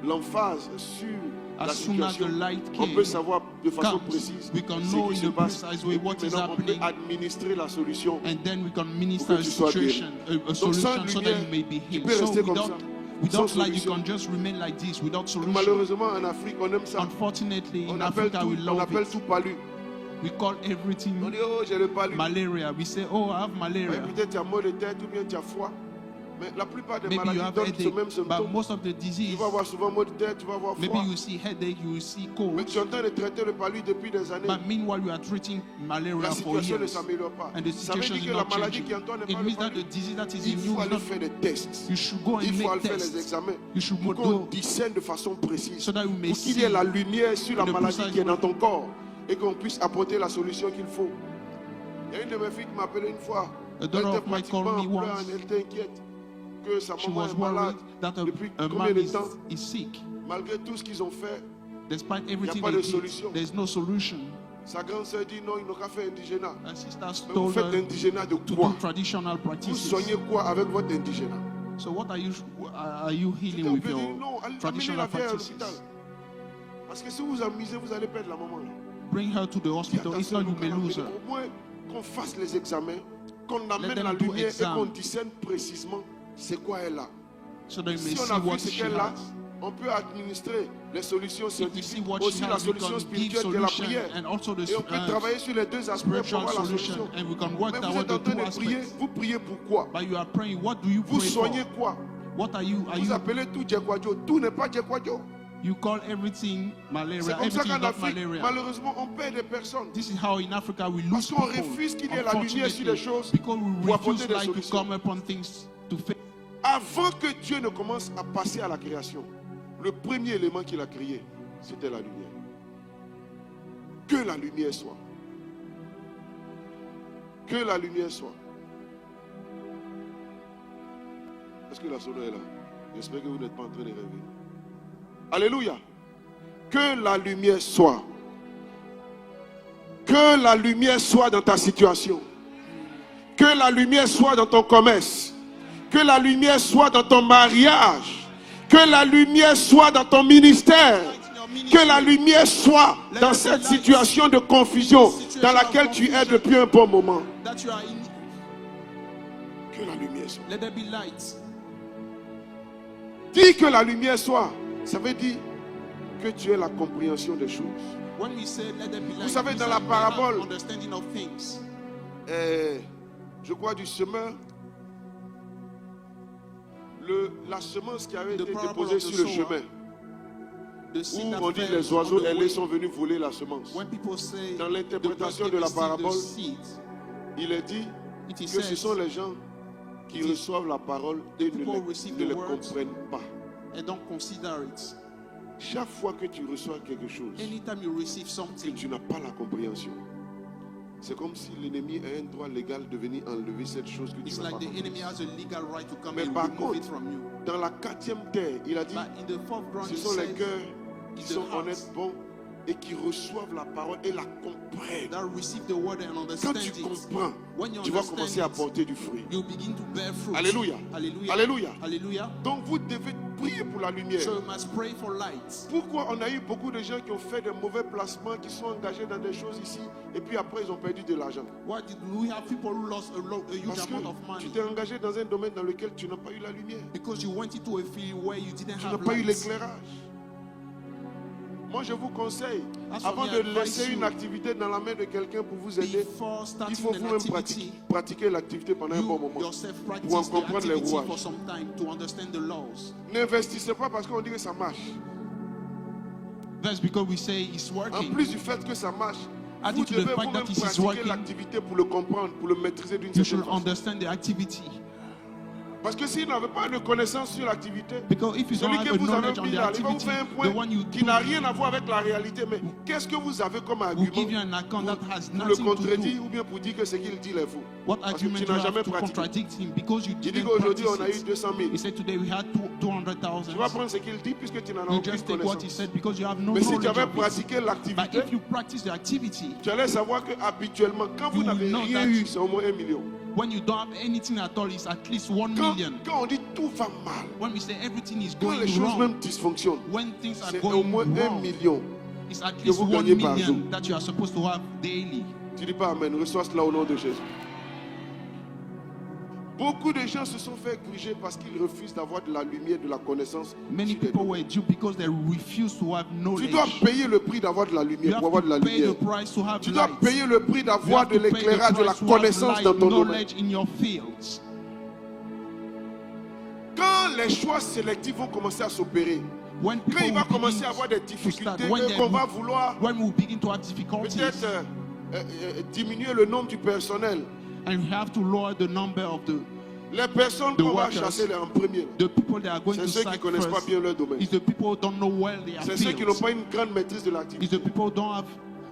l'emphase sur la As soon as the situation, light on peut came, savoir de façon comes, précise we can ce know qui in se a passe. precise way Et puis what is maintenant, on peut happening, administrer la solution. and then we can Pour minister que a tu sois situation, a sans solution so that lumière, you may be tu healed. peux So rester comme without, ça, without sans light, you solution. can just remain like this, without solution. Malheureusement, en Afrique, on aime ça. Unfortunately, On in appelle Africa, we tout, on love appelle it. tout palu. We call On everything dit, oh, j'ai le palu. malaria. We say, oh, I have Ouais, malaria. peut-être tu as mal de tête ou bien tu as froid. Mais la plupart des Maybe you maladies have donnent ce headache, même but symptôme. most of the Tu disease, vas avoir souvent mal de tête, tu vas avoir maybe froid. you see headache, you see Mais cold. tu es en train de traiter le palu depuis des années. But meanwhile, you are treating malaria La for situation ne years, s'améliore pas. and the Ça veut situation dire is que la not maladie changing. qui est en toi n'est It pas means le that palu. the disease that is Il in you faut is aller not. faire des tests. You should go and Il faut make aller faire les tests. examens You should pour go qu'on discerne de façon précise. so that we may Pour qu'il y see ait la lumière sur la the maladie precise qui est dans way. ton corps et qu'on puisse apporter la solution qu'il faut. Il y a une de mes filles qui m'a appelé une fois. A Elle daughter était of mine pratiquement called en me pleurs, once. elle était inquiète que sa She maman was est malade. worried that Depuis a combien man de temps? is sick. Malgré tout ce qu'ils ont fait, Despite everything pas they de did, solution. there's no solution. sa grande sœur dit non, ils n'ont qu'à faire indigénat. Her sisters Mais vous told faites her l'indigénat de to quoi? do traditional Vous practices. soignez quoi avec votre indigénat? So what are you healing On with peut dire your non, amenez la traditional vieille à practices? l'hôpital. Parce que si vous amusez, vous allez perdre la maman. Là. Bring her to the Dis hospital. If not, attention, you may nous, lose her. au moins qu'on fasse les examens, qu'on amène them la do lumière exam. et qu'on discerne précisément c'est quoi elle a. So that you may Si on see a vu what ce she qu'elle a, has. on peut administrer les solutions If we see scientifiques, what she aussi la has, we solution can give spirituelle qui est la solution prière. and also the Et on peut travailler sur les deux aspects pour spiritual avoir la solution, solution. and we can work Mais vous toward êtes en the train two de prier, aspects. vous priez pourquoi? But you are praying. What do you Vous pray soignez for? quoi? What are you? Are Vous you? appelez tout Djekwadjo. Tout n'est pas Djekwadjo. You call everything malaria. C'est comme ça Everything is qu'en not Afrique, malaria. malheureusement, on perd des personnes. This is how in Africa we Parce lose qu'on people. refuse qu'il y ait la lumière sur les choses Because we pour apporter refuse des light to solutions. come upon things to face. Avant que Dieu ne commence à passer à la création, le premier élément qu'il a créé, c'était la lumière. Que la lumière soit. Que la lumière soit. Est-ce que la sonnerie est là? J'espère que vous n'êtes pas en train de rêver. Alléluia. Que la lumière soit. Que la lumière soit dans ta situation. Que la lumière soit dans ton commerce. Que la lumière soit dans ton mariage. Que la lumière soit dans ton ministère. Que la lumière soit dans cette situation de confusion dans laquelle tu es depuis un bon moment. That you are in. Que la lumière soit. Let there be light. Dis que la lumière soit. Ça veut dire que tu aies la compréhension des choses. When we say let there be light, Vous savez, we dans say la you may have parabole, understanding of things. Je crois du semeur, la semence qui avait The été parable déposée of the sur le sower. chemin. The seed Où that on dit fell les on oiseaux the ailés way. sont venus voler la semence. When people say Dans the l'interprétation bird de la received the parabole, seed, il est dit it que is ce said, sont les gens qui it is- reçoivent la parole et ne people receive the les words. comprennent pas. and don't consider it. Chaque fois que tu reçois quelque chose, Anytime you receive que something, tu n'as pas la compréhension, c'est comme si l'ennemi a un droit légal de venir enlever cette chose que tu it's n'as like pas the enemy comprise. has a legal right to come Mais and par remove contre, it from you. Dans la 4e terre, il a dit, But in the fourth ground, ce he sont les said, cœurs qui it's the sont hearts honnêtes, bons et qui reçoivent la parole et la comprennent. that receive the word and Quand understand tu it. comprends, When you tu vas understand commencer à it, porter du fruit. you begin to bear fruit. Alléluia. Hallelujah. Alléluia. Hallelujah. Donc vous devez prier pour la lumière. So you must pray for light. Pourquoi on a eu beaucoup de gens qui ont fait de mauvais placements, qui sont engagés dans des choses ici, et puis après ils ont perdu de l'argent? Why did we have people who lost a huge Parce que amount of tu money? t'es engagé dans un domaine dans lequel tu n'as pas eu la lumière. Because you went into a field where you didn't Tu n'as have pas eu light. l'éclairage. Moi, je vous conseille, That's avant what de we advise laisser you. une activité dans la main de quelqu'un pour vous aider, Before il starting faut an vous-même activity, pratiquer l'activité pendant un bon you moment. yourself Pour en practice the comprendre les activity rouages. for some time to understand the laws. N'investissez pas parce qu'on dit que ça marche. That's because we say it's En working. plus du fait que ça marche, Added vous to the devez fact vous-même that it is pratiquer working, l'activité pour le comprendre, pour le maîtriser d'une You certaine should façon. understand the activity. Parce que s'il n'avait pas de connaissance sur l'activité, Because if you don't celui have que a vous avez knowledge on mis the là, il va vous activity, faire un the point one you qui do n'a rien à voir avec la réalité. Mais qu'est-ce que vous avez comme will give you argument an account that has pour le nothing to contredire do. ou bien pour dire que ce qu'il dit est faux? What Parce que argument tu you n'as have jamais to pratiqué. contradict him because you Il dit didn't qu'aujourd'hui on a eu practice it. 200 000. He said today we had 200,000. Tu vas prendre ce qu'il dit puisque tu n'en as You aucune just take what he connaissance. said because you have no Mais si tu knowledge avais of it. pratiqué But l'activité, if you practice the activity, tu allais savoir que habituellement, quand vous You n'avez will know rien that- eu, c'est au moins 1 million. when you don't have anything at all, it's at least 1 Quand, million. quand on dit tout va mal, When we say everything is quand les going choses wrong, même dysfonctionnent, when things are c'est au going moins 1 wrong, million. it's at que least vous 1 gagnez par jour. million that you are supposed to have daily. Tu dis pas Amen, reçois cela au nom de Jésus. Beaucoup de gens se sont fait gruger parce qu'ils refusent d'avoir de la lumière, de la connaissance. Many sur les people domaines. were due because they refuse to have Tu knowledge. dois payer le prix d'avoir de la You lumière, have pour avoir de la to pay lumière. the price to have Tu dois light. payer le prix You d'avoir have de to pay the l'éclairage, de la price to have connaissance light, dans ton domaine. knowledge in your fields. Quand les choix sélectifs vont commencer à s'opérer, When quand people il va will commencer begin à avoir des to difficultés, start, when et qu'on va vouloir when we begin to have difficulties, peut-être diminuer le nombre du personnel, and we have to lower the number of les personnes The qu'on va workers, chasser en premier, the people that are going c'est to ceux qui ne sack connaissent pas first, bien leur domaine. is the people who don't know well their C'est ceux qui n'ont fields. pas une grande maîtrise de Is l'activité. the people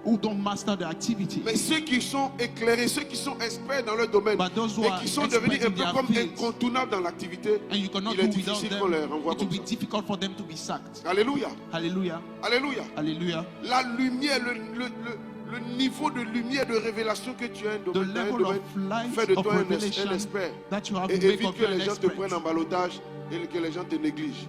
who don't master the activity. Mais ceux qui sont éclairés, ceux qui sont experts dans leur domaine But those who et are qui sont experts devenus un in peu their comme fields, incontournables dans l'activité, and you cannot il do est without difficile them, qu'on les renvoie it will comme be ça. difficult for them to be sacked. Alléluia, Hallelujah. alléluia. Hallelujah. La lumière, le niveau de lumière de révélation que tu as The dans un level domaine of light fait de of toi un revelation expert. that you have Et to make évite of que you les an gens te prennent en expert. ballottage et que les gens te négligent.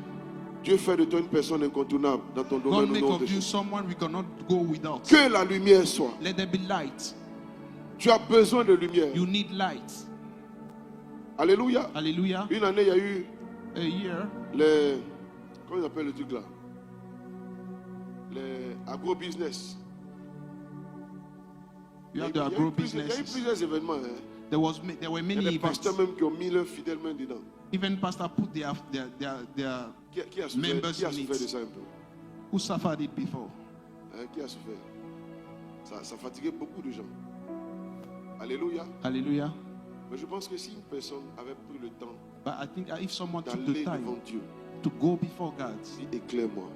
Dieu fait de toi une personne incontournable dans ton God domaine au make nom de of you Jésus. someone we cannot go without. Que la lumière soit. Let there be light. Tu as besoin de lumière. You need light. Alléluia. Hallelujah. Une année, il y a eu A year, les... Comment ils appellent le truc là? Les agro-business. you have Il y the a eu agro plusieurs- il y a eu businesses. plusieurs événements. Hein. There were Il y a many des events. pasteurs même qui ont mis leurs fidèles mains dedans. Even pastor put their Qui a souffert, Members qui a in souffert it. de ça un peu? who suffered it before. Hein, qui a souffert? Ça fatiguait beaucoup de gens. Alléluia. Hallelujah. Mais je pense que si une personne avait pris le temps But I think if someone took d'aller the time devant Dieu, to go before God dit éclaire-moi.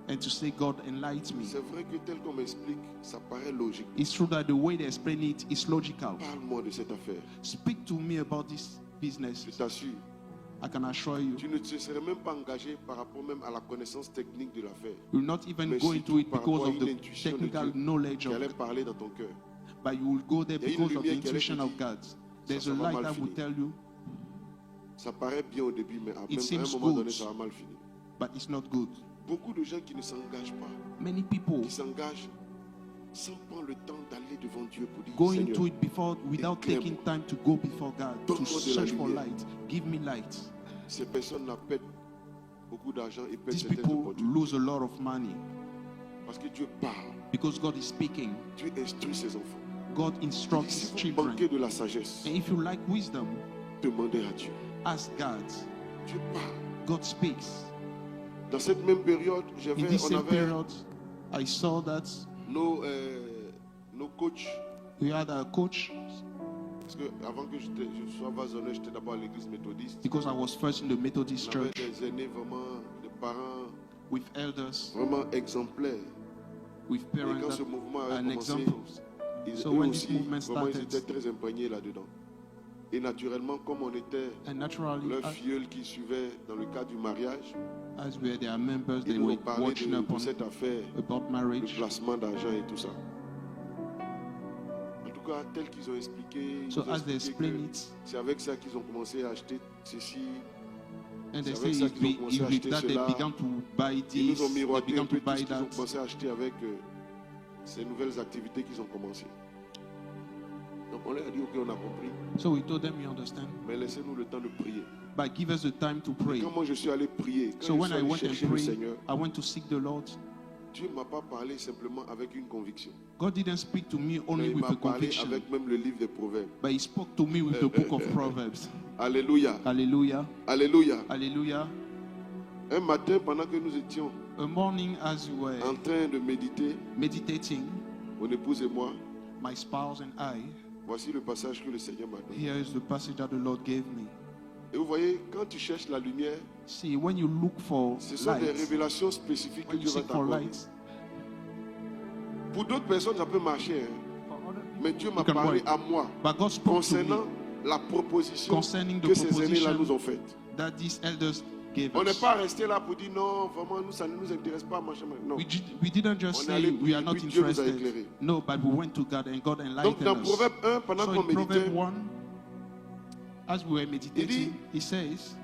and to say, God, enlighten me. C'est vrai que tel qu'on m'explique, ça paraît logique. It's true that the way they explain it is logical. Parle-moi de cette affaire. Speak to me about this business. Je t'assure, I can assure you. tu ne te serais même pas engagé par rapport même à la connaissance technique de l'affaire. You will not even Mais go surtout into it par because rapport à of une the intuition de technical Dieu knowledge qui of allait it, parler dans ton cœur. but you will go there Il y a une because of the lumière qui allait intuition te of dire, God. There's ça a va light mal that will finir. tell you, Ça paraît bien au début, mais à It un seems moment donné, good. ça va mal finir. but it's not good. Beaucoup de gens qui ne s'engagent pas, Many people qui s'engagent sans prendre le temps d'aller devant Dieu pour dire, go Seigneur, into it before without éclaire-moi. taking time to go before God to Donne-moi de la search for lumière. light. Give me light. ces personnes-là perdent beaucoup d'argent et perdent These certaines people opportunités. lose a lot of money Parce que Dieu parle, because God is speaking. Dieu instruit ses enfants. God Il dit, instructs si his vous children. manquez de la sagesse, And if you like wisdom, demandez à Dieu. ask God. Dieu parle. God speaks. Dans cette même période, In this on same avait period, I saw that nos coachs. we had a coach, Parce que avant que je sois vasonné, j'étais d'abord à l'église méthodiste. because I was first in the Methodist On avait church des aînés vraiment, des parents with elders, vraiment exemplaires. with Et parents quand ce that mouvement avait are commencé, examples. eux So when this aussi, movement vraiment, ils started, étaient très imprégnés là-dedans. Et naturellement, comme on était and naturally, leurs filleuls qui suivaient dans le cadre du mariage, as we are their members, ils they nous were ont parlé watching up de on cette affaire, about le marriage. placement d'argent et tout ça. En tout cas, tel qu'ils ont expliqué, ils So ont as they expliqué explain que it, c'est avec ça qu'ils ont commencé à acheter ceci. and they C'est say avec ça if qu'ils ont we, commencé à if with acheter that they cela. began to buy Ils this, nous ont they miroité un began peu to tout buy ce qu'ils ont that. commencé à acheter avec ces nouvelles activités qu'ils ont commencées. Donc on leur a dit, ok, on a compris, So we told them, we understand, mais laissez-nous le temps de prier. but give us the time to pray. Quand moi je suis allé prier, quand So je when suis I allé went and chercher le prayed, Seigneur, I went to seek the Lord. Dieu ne m'a pas parlé simplement avec une conviction. God didn't speak to me Mais only il with m'a a parlé conviction, avec même le livre des Proverbes. but He spoke to me with the book of Proverbs. Alléluia. Hallelujah. Alléluia. Hallelujah. Un matin, pendant que nous étions A morning, as we were en train de méditer, meditating, mon épouse et moi, my spouse and I, voici le passage que le Seigneur m'a donné. here is the passage that the Lord gave me. Et vous voyez, quand tu cherches la lumière, See, when you look for ce sont des light, révélations spécifiques que when you Dieu va seek for t'accorder. light, Pour d'autres personnes, ça peut marcher. Hein. Mais Dieu m'a You can parlé work. à moi but God spoke to concernant me la proposition concerning the que ces aînés-là proposition nous ont faite. that these elders gave On n'est us. pas resté là pour dire non, vraiment, nous, ça ne nous intéresse pas, machin. Non. We didn't just On est allé say we are prier, not puis Dieu nous a interested. éclairés. No, but we went to God and God Donc enlightened dans us. Proverbe 1, pendant So qu'on in méditait, Proverbe 1, as we were meditating, he says,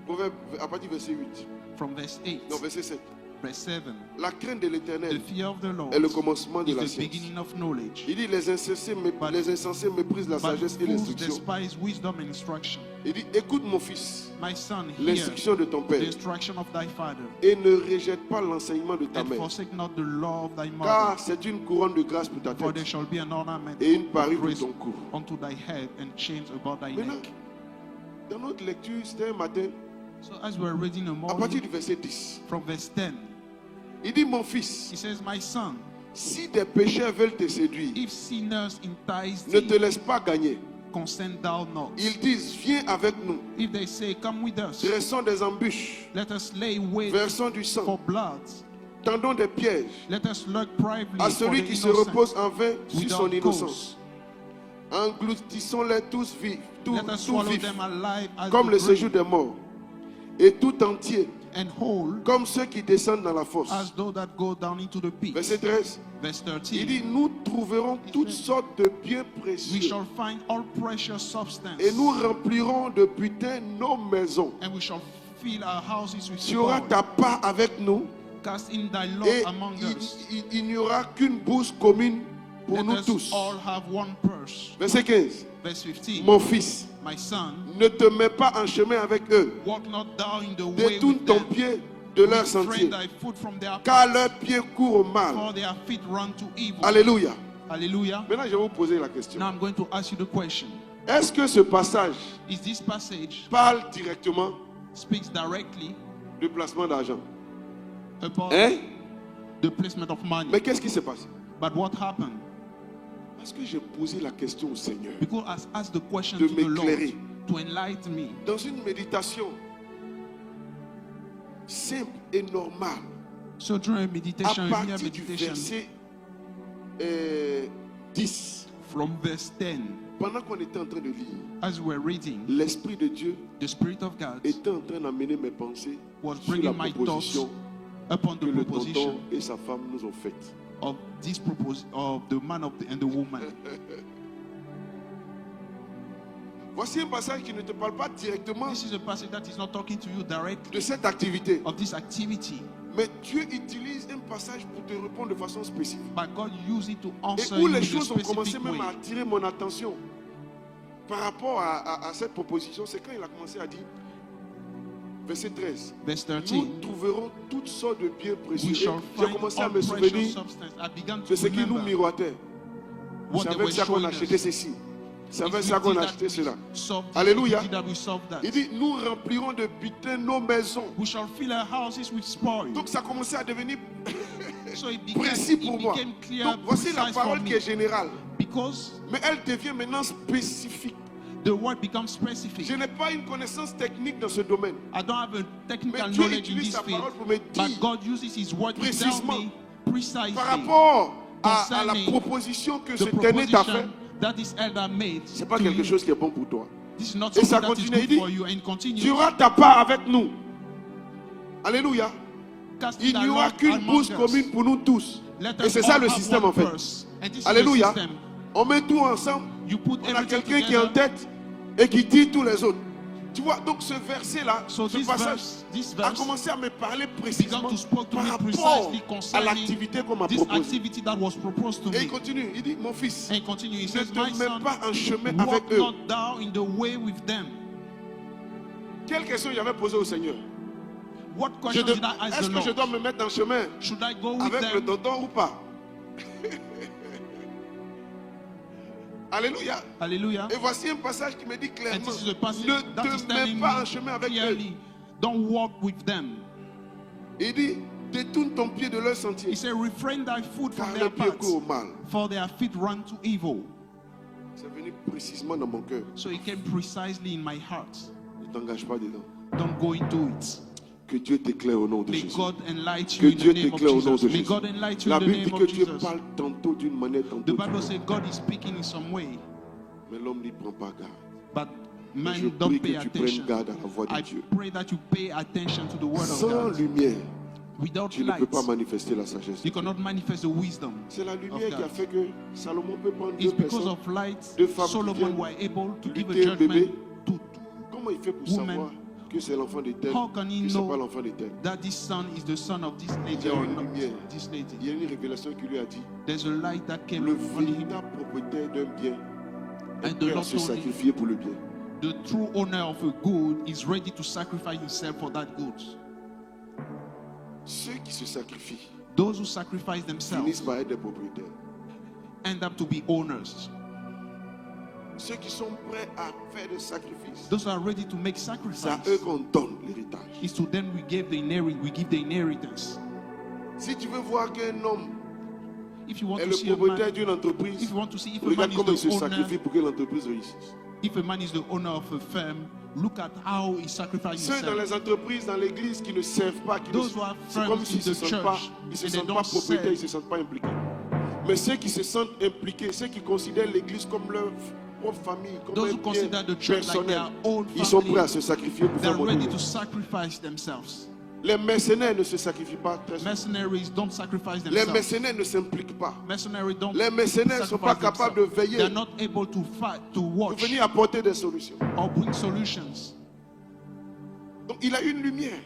Proverbe, à partir du verset 8, from verse 8, non, verset 7, verse 7, la crainte de the l'Éternel fear of the Lord est le commencement de la is the science. beginning of knowledge. Il dit les insensés méprisent la But sagesse et fools l'instruction. despise wisdom and instruction. Il dit écoute mon fils, My son, hear l'instruction de ton the père instruction of thy father, et ne rejette pas l'enseignement de ta and mère, forsake not the law of thy mother. car c'est une couronne de grâce pour ta For there tête shall be an ornament et une of parure pour grace ton cou. unto thy head and chains about thy Maintenant, neck. dans notre lecture, c'était un matin, So as we were reading a à partir morning, du verset 10, from verse 10, il dit mon fils, he says, my son, si des pécheurs veulent te séduire, if sinners entice ne te thee, laisse pas gagner. consent thou not. Ils disent viens avec nous, If they say, come with us, dressons des embûches, let us lay wait versons du sang, for blood, tendons des pièges let us lurk privately à for celui the qui se innocent repose en vain sur son without innocence. cause. Engloutissons-les tous vifs, tout Let us swallow vifs, them alive as comme the le grave, séjour des morts, et tout entier, and whole comme ceux qui descendent dans la fosse. as though that go down into the pit. Verset 13, Verse il 13, dit, nous trouverons toutes sortes de biens we précieux shall find all precious substance, et nous remplirons de butin nos maisons. and we shall fill our houses with Tu auras spoil. ta part avec nous Cast in thy lot et among us. il n'y aura qu'une bourse commune pour Let nous us tous. all have one purse. Verset 15, Verse 15, mon fils, my son, ne te mets pas en chemin avec eux. walk not thou in the way Détourne with ton them. pied de leur Refrain sentier, thy foot from their car path, leurs pieds courent au mal. for their feet run to evil. Alléluia. Hallelujah. Maintenant, je vais vous poser la question. Now I'm going to ask you the question. Est-ce que ce passage Is this passage parle directement speaks directly du placement d'argent? about Hein? the placement of money? Mais qu'est-ce qui s'est passé? But what happened? Parce que j'ai posé la question au Seigneur Because I asked the question de to the Lord m'éclairer. to enlighten me. Dans une méditation simple et normale, So during à meditation, mere partir du meditation, verset 10, from verse 10, pendant qu'on était en train de lire, as we were reading, l'Esprit de Dieu the Spirit of God était en train d'amener mes pensées was sur la bringing my thoughts proposition upon que the le proposition tonton et sa femme nous ont faite. of this of the man and the woman. Voici un passage qui ne te parle pas directement This is a passage that is not talking to you directly de cette activité. of this activity, Mais Dieu utilise un passage pour te répondre de façon spécifique. but God used it to Et answer où you in les a choses ont commencé specific même à way. attirer mon attention par rapport à cette proposition, c'est quand il a commencé à dire, verset 13, Verse nous 13, trouverons toutes sortes de biens we précieux. shall J'ai find commencé à all me precious souvenir substance. I began de to ce qui nous remember miroitait. what C'est they avec were ça qu'on showing achetait us. ceci. C'est It's avec ça qu'on a pity acheté that we cela. solve this, Alléluia. pity that we solve that. Il dit, nous remplirons de butin nos maisons. We shall fill our houses with spoil. Donc ça a commencé à devenir So it précis became, pour it moi. became clear, Donc voici la precise for parole qui me. est générale. Because Mais elle devient maintenant spécifique. the word becomes specific. Je n'ai pas une connaissance technique dans ce domaine. I don't have a technical Mais Dieu knowledge in utilise this sa field, parole pour me but dire God uses His word to tell précisément me precisely par rapport à la concerning proposition que the cet aîné t'a fait. proposition that this elder made. Ce n'est pas to quelque you. chose qui est bon pour toi. This is not Et ça something that is continue, il good dit, for you, and it continues. Tu auras ta part avec nous. Alléluia. Cast Il thy n'y aura lot qu'une among bourse us. commune pour nous tous. Let Et us c'est ça all le have système one en fait. purse. And this is Alléluia. the system. On met tout ensemble. You put On a everything quelqu'un qui est en together. tête et qui tire tous les autres. Tu vois, donc ce verset-là, So ce this passage this a verse commencé à me parler began précisément to speak to par me rapport precisely à concerning l'activité qu'on m'a this proposée. activity that was proposed to Et il me. continue, il dit, mon fils, And he continue, he ne says, te my mets son, pas en chemin avec walk eux. not thou in the way with them. Quelle question j'avais posée au Seigneur? What question did I ask Est-ce the que je dois Lord? me mettre en chemin Should I go with avec le them? tonton ou pas? Alléluia. Hallelujah. Et voici un passage qui me dit And clairement, this is a passage ne that is te telling mets pas en me chemin avec eux. clearly, don't walk with them. Il dit, détourne ton pied de leur sentier, He said, refrain thy foot car from leur their pied court au paths, mal. for their feet run to evil. C'est venu précisément dans mon cœur. So it came precisely in my heart. Ne t'engage pas dedans. Don't go into it. Que Dieu t'éclaire au nom de May Jésus. God enlighten Que you in Dieu the name of t'éclaire au nom de Jesus. May Jésus. God enlighten you La in the Bible dit name que of Dieu Jesus. parle tantôt d'une manière, The tantôt Bible d'une says autre. God is speaking in some way, Mais l'homme n'y prend pas garde. but Je man prie don't que pay tu prennes attention. garde à la voix de I Dieu. pray that you pay attention to the word of Sans God. lumière, Without tu ne peux light, pas manifester la sagesse. you cannot manifest the wisdom. C'est la of lumière qui a God. fait que Salomon peut prendre It's deux because personnes. of light, deux femmes qui Solomon viennent were able to give a lutter un bébé. judgment to Comment il fait pour Woman. savoir que c'est l'enfant de tel, How can he que c'est know pas l'enfant de tel? that this son is the son of this Il lady y a or une not lumière. this lady. Il y a une révélation qui lui a dit, There's a light that came le on him. véritable propriétaire d'un bien est And the prêt à Lord se told him, sacrifier pour le bien. the true owner of a good is ready to sacrifice himself for that good. Ceux qui se sacrifient Those who sacrifice finissent themselves par être des propriétaires. end up to be owners. Ceux qui sont prêts à faire des sacrifices, Those who are ready to make c'est à sacrifice. eux qu'on donne l'héritage. It's to them we give the inheritance. Si tu veux voir qu'un homme If you want est to le see a propriétaire man, d'une entreprise, if you want to see if a regarde man comment il is se the sacrifie owner, pour que l'entreprise réussisse. if a man is the owner of a firm, look at how he sacrifices Ceux dans himself. les entreprises, dans l'église, qui ne servent pas, qui ne- Those who are c'est comme firms s'ils in ne the se sentent pas, church ils se and they sentent pas don't propriétaires, ils serve. ne se sentent pas impliqués. Mais ceux qui se sentent impliqués, ceux qui considèrent l'église comme leur propre famille, comme Those un who bien consider the church like personnel, their own ils sont prêts à family, se sacrifier pour faire they're monter. ready to sacrifice themselves. Les mercenaires ne se sacrifient pas très souvent. Mercenaries don't sacrifice Les themselves. mercenaires ne s'impliquent pas. Mercenaries don't Les mercenaires ne sont pas sacrifice capables de themselves. veiller, They're not able to fight, to pour watch, venir apporter des solutions. or bring solutions. Donc il a une lumière.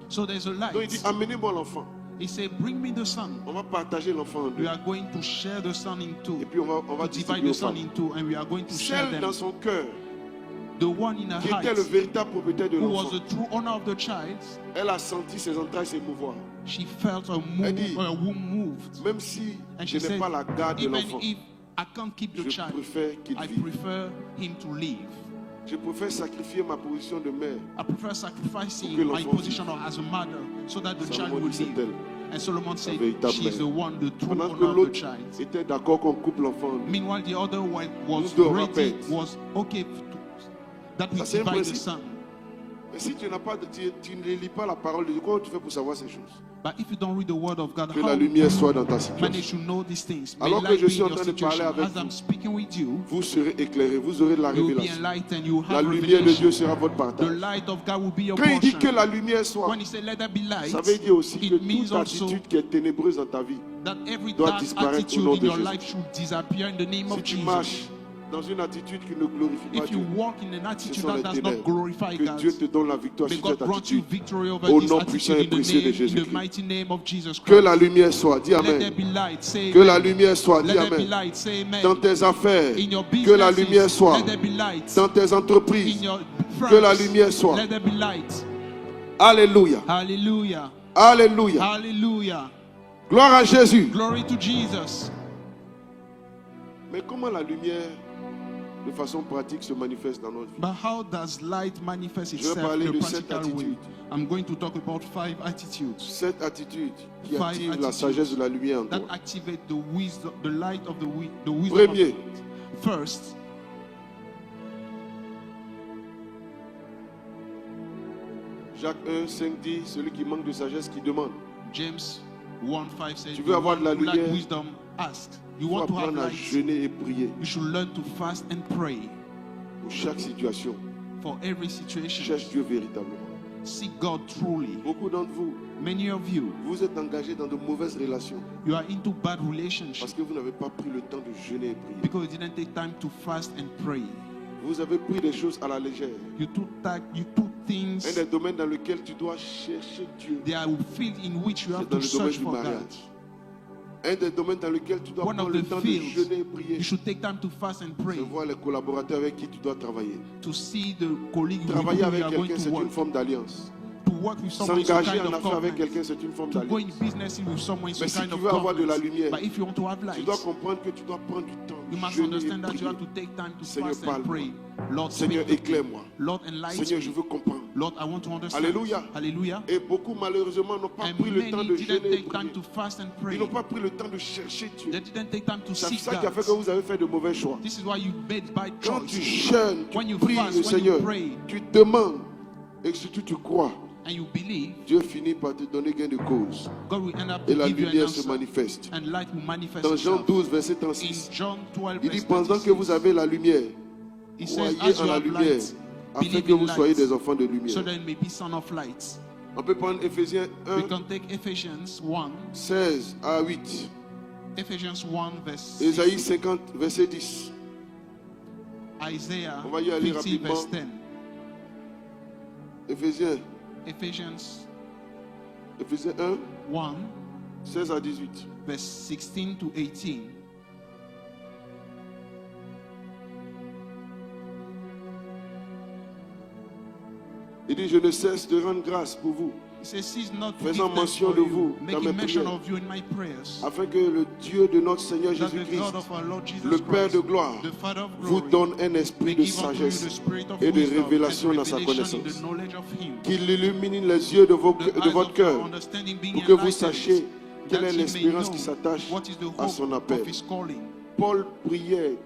So there's a Donc il dit, light. amenez-moi l'enfant. He said, bring me the son. On va partager l'enfant en deux. We are going to share the son in Et two. puis on va To divide distribuer the aux son femmes. in two, and we are going to share Celle dans them. son cœur, The one in her qui était heart, le véritable propriétaire de who was l'enfant, the true owner of the child, elle a senti ses entrailles s'émouvoir. she felt Elle dit, her womb moved. Même si And je she n'ai said, pas la garde de even l'enfant, if I can't keep the je child, préfère qu'il I vive. prefer him to live. Je préfère sacrifier ma position de mère. I prefer sacrificing Que my l'enfant position as a mother so that the child Salomon will dit, c'est live. elle. And Solomon said, véritable she is the mère. one, the true Pendant que owner of the l'autre child. était d'accord qu'on coupe l'enfant en deux. Meanwhile, the other one was Nous deux, on ready, répète. was okay that we Ça, c'est un divide the principe. son. Mais si tu n'as pas, tu ne lis pas la parole de Dieu, comment tu fais pour savoir ces choses? But if you don't read the word of God, Que la how lumière soit dans ta manage situation. to know these things? May Alors que light je be suis in en your train de parler situation. avec As I'm vous, speaking with you, Vous serez éclairés, vous aurez de la you will be révélation. enlightened, you will La have lumière de Dieu revelation. sera votre The partage. light of God will be your Quand il dit portion. que la lumière soit, When he said, let there be light, ça veut dire aussi que it means toute also attitude qui est ténébreuse dans ta vie, that every doit dark disparaître au attitude nom in de your Jésus. life should disappear in the name si of tu Jesus. marches dans une attitude qui ne glorifie pas If you Dieu, walk in an ce attitude sont that les does not ténèbres. glorify Que God, Dieu te donne la victoire may sur God cette grant you attitude. victory over Au this nom attitude puissant et in the précieux de name, in the Jésus-Christ. mighty name of Jesus Que Christ. la lumière soit, dis Let there Amen. be light, say Que la amen. lumière soit, dis Let there be Amen. light, say amen. Dans tes affaires, In your que la lumière businesses, soit. let there be light. Dans tes In entreprises, your que la friends, lumière soit. let there be light. Alléluia. Hallelujah. Alléluia. Hallelujah. Gloire à Jésus. Glory to Jesus. Mais comment la lumière de façon pratique se manifeste dans notre vie. But how does light manifest Je vais itself parler in a de cette practical way? attitude. I'm going to talk about 5 attitudes Cette attitude qui Five active la attitudes sagesse de la lumière en that toi. activate the wisdom, the light of the wisdom. Of Premier, First, Jacques 1, 5 dit, celui qui manque de sagesse qui demande. James 1:5 says, Tu veux avoir de la who lack lumière? wisdom, ask. You Il faut want to have apprendre à light, jeûner et prier you should learn to fast and pray pour chaque situation. for every situation. Cherche Dieu véritablement. Seek God truly. Beaucoup d'entre vous, Many of you, vous êtes engagés dans de mauvaises relations you are into bad parce relationships que vous n'avez pas pris le temps de jeûner et prier. because you didn't take time to fast and pray. Vous avez pris des choses à la légère. You took Un things. des domaines dans lesquels tu dois chercher Dieu, There are fields in which you c'est have dans to le domaine search du for God. mariage. Un des domaines dans lesquels tu dois One prendre of le the temps de fields jeûner et prier. you should take time to fast and C'est pray voir les collaborateurs avec qui tu dois travailler. to see the colleague with Travailler whom avec you are going quelqu'un, to c'est une work. forme d'alliance. To work with someone is a S'engager kind en of affaires avec covenant. quelqu'un, c'est une forme To go in d'alliance. business with someone is Mais a si kind tu of veux avoir de la covenant. lumière, But if you want to have tu light, dois comprendre que tu dois prendre du temps. you must jeûner et understand that you prier. have to take time to Seigneur, fast and parle-moi. pray. Lord, Seigneur, speak to me. éclaire-moi. Lord, enlighten Seigneur, je me. veux comprendre. Lord, I want to understand. Alléluia. Hallelujah. Et beaucoup, malheureusement, n'ont pas And pris le temps many de didn't jeûner et take time prier. to fast and Ils pray. n'ont pas pris le temps de chercher Dieu. They didn't take time to C'est seek ça qui a fait que God. vous avez fait de mauvais choix. This is why you made bad Quand tu choices. jeûnes, When tu you pries fast, le when you Seigneur, pray, tu demandes et surtout tu crois, and you believe, Dieu finit par te donner gain de cause. God will end up Et to la give you an lumière se answer. manifeste. And light will manifest Dans Jean itself. 12, verset In 36, John 12, il dit, verse pendant que 36, vous avez la lumière, he says, croyez as en you la have lumière, light, afin believe que in vous soyez des light, enfants de so lumière. that you may be son of light. On peut prendre Éphésiens We 1, can take Ephesians 1, 16 à 8, Ephesians 1, verse Ésaïe 6, 50, verset 10. Isaiah On va y aller 50, verse rapidement. 10, Éphésiens, Ephesians 1, 1, 16 à 18. verse 16 to 18. Il dit, je ne cesse de rendre grâce pour vous, He says, cease not to faisant give thanks mention for de you, vous dans making mes mention prières, of you in my prayers, afin que le Dieu de notre Seigneur that the Jésus-Christ, God of our Lord Jesus le Père Christ, de gloire, the Father of vous glory, donne un esprit may de give unto you the sagesse spirit of et de wisdom révélation and dans sa revelation in connaissance, the knowledge of Him, qu'il illumine les yeux de, the de eyes votre of your cœur, understanding being pour que vous enlightened, sachiez quelle that est ye may l'espérance know qui s'attache what is the à hope son appel. of His calling. Paul priait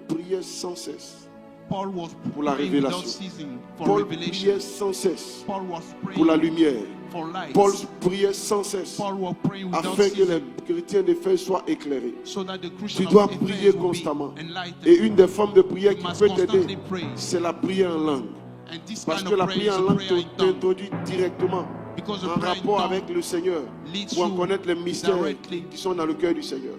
sans cesse. Paul was Pour la praying without révélation. ceasing for Paul revelation. priait sans cesse Paul was praying pour la lumière. for light. Paul priait sans cesse Paul was praying without afin que les ceasing, chrétiens d'Éphèse soient éclairés. so that the Tu Christian dois of Ephesus prier will be constamment. enlightened. Et une des formes de prière You qui must peut t'aider, constantly pray. c'est la prière en langue. And this Parce kind que of la prayer is prière en a langue prayer in tongue. t'introduit directement Because the en prayer in rapport tongue avec le Seigneur leads pour en you connaître les mystères directly qui sont dans le cœur du Seigneur.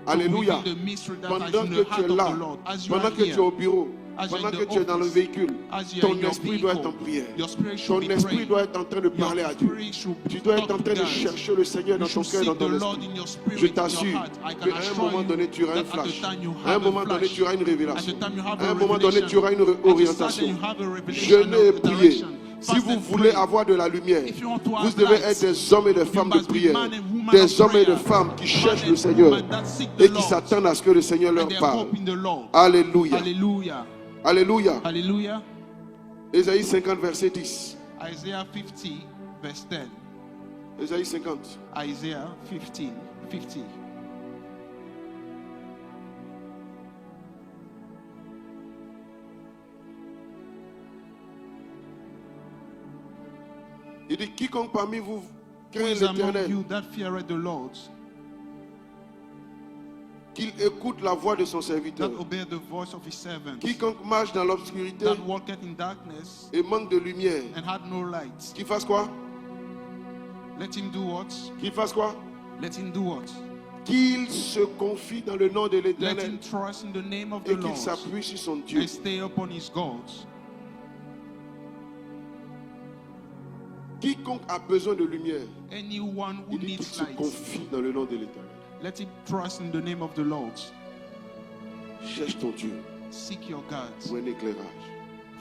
to Alléluia. reveal the mystery that Pendant is in que the tu heart es of là, the Lord. As you pendant are que tu es here, au bureau, as you're pendant in que the tu es dans le office, véhicule, as you are ton in your esprit doit être en vehicle, prière. your spirit should Ton be esprit praying. doit être en train de parler à Your Dieu. spirit should Tu dois être talk en to train de God. chercher le Seigneur dans You ton should cœur et dans seek the ton Lord esprit. in your Je spirit, in your t'assure heart. I can qu'à un assure moment you donné, tu auras un that at flash. the time you À un have moment a donné, flash. tu auras une At révélation. the time you have À a un moment donné, tu revelation. auras une At the time orientation. you have a revelation Jeûnez et of priez. direction. Si Fast vous and voulez pray. avoir de la lumière, If you want to vous have devez light, être des hommes et des femmes de must be prière, man and woman des of hommes et prayer. des femmes qui cherchent Man le and Seigneur woman that seek the et qui Lord. s'attendent à ce que le Seigneur leur And they parle. hope in the Lord. Alléluia. Hallelujah. Alléluia. Hallelujah. Ésaïe 50, verset 10. Isaiah 50, verse 10. Ésaïe 50. Isaiah 50, 50. Il dit, quiconque parmi vous Who craint is among l'Éternel, you that feareth the Lord, qu'il écoute la voix de son serviteur. that obey the voice of his servant, Quiconque marche dans l'obscurité that walketh in darkness et manque de lumière, and had no light? qu'il fasse quoi? Let him do what? Qu'il fasse quoi? Let him do what? Qu'il se confie dans le nom de Let l'Éternel him trust in the name of the et qu'il Lord s'appuie sur son Dieu. and stay upon his God. Quiconque a besoin de lumière, Anyone who il dit qu'il needs se light, confie dans le nom de l'Éternel. let him trust in the name of the Lord. Cherche ton Dieu Seek your God pour un éclairage.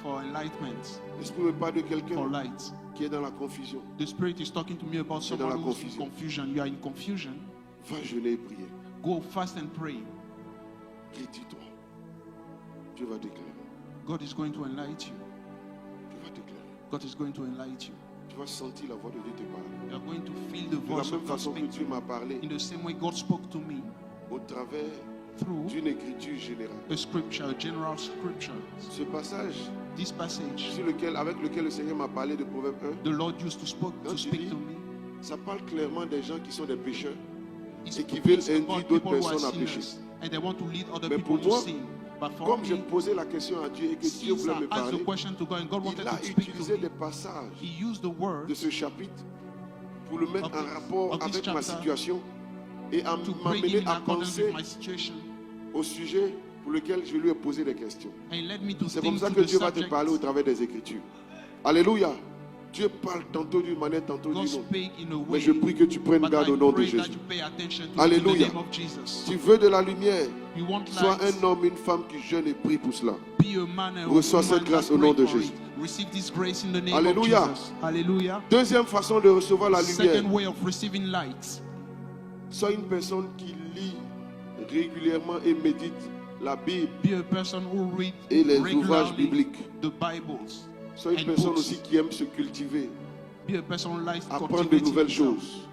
for enlightenment, L'esprit me parle de for quelqu'un light. qui est dans la confusion. The Spirit is talking to me about C'est dans la someone who's in confusion. confusion. You are in confusion. Va jeûner et prier. Go fast and pray. Retire-toi. Dieu va t'éclairer. God is going to enlighten you. Tu vas t'éclairer. God is going to enlighten you. Tu vas sentir la voix de Dieu te parler. You are going to feel the De la voice même of God façon que speak to Dieu you. m'a parlé In the same way God spoke to me au travers through d'une écriture générale. a scripture, a general scripture. Ce passage This passage, avec lequel le Seigneur m'a parlé de Proverbe 1, the Lord used to speak to me. ça parle clairement des gens qui sont des pécheurs It et qui speaks veulent about induire d'autres people who are personnes à pécher. sinners and they want to lead other Mais people pour to moi, sin. But for Comme j'ai me, posé la question à Dieu et que Dieu since voulait I me asked parler, the question to God and God wanted il a to speak to utilisé des me, passages He used the word de ce chapitre pour le mettre of en this- rapport of this avec ma chapter situation et à to bring m'amener him in à accordance penser with my situation. au sujet pour lequel je lui ai posé des questions. And he led me to C'est comme think ça to que the Dieu va te subject. parler au travers des Écritures. Alléluia. Dieu parle tantôt d'une manière, tantôt God d'une autre. spake in a Mais way, je prie que tu prennes but garde I au nom de pray that Jésus. you pay attention to it in Alléluia. the name of Jesus. Tu veux de la lumière, You want sois light, un homme, une femme qui jeûne et prie pour cela. be a man and a Reçois woman cette grâce that au nom pray de for Jésus. it. Receive this grace in the name Alléluia. of Jesus. Hallelujah. Deuxième façon de recevoir la lumière, Second way of receiving light. sois une personne qui lit régulièrement et médite la Bible Be a person who reads et les ouvrages regularly bibliques. the Bibles. Sois une and personne books. aussi qui aime se cultiver, Be a person who likes to apprendre de cultivate nouvelles himself. choses.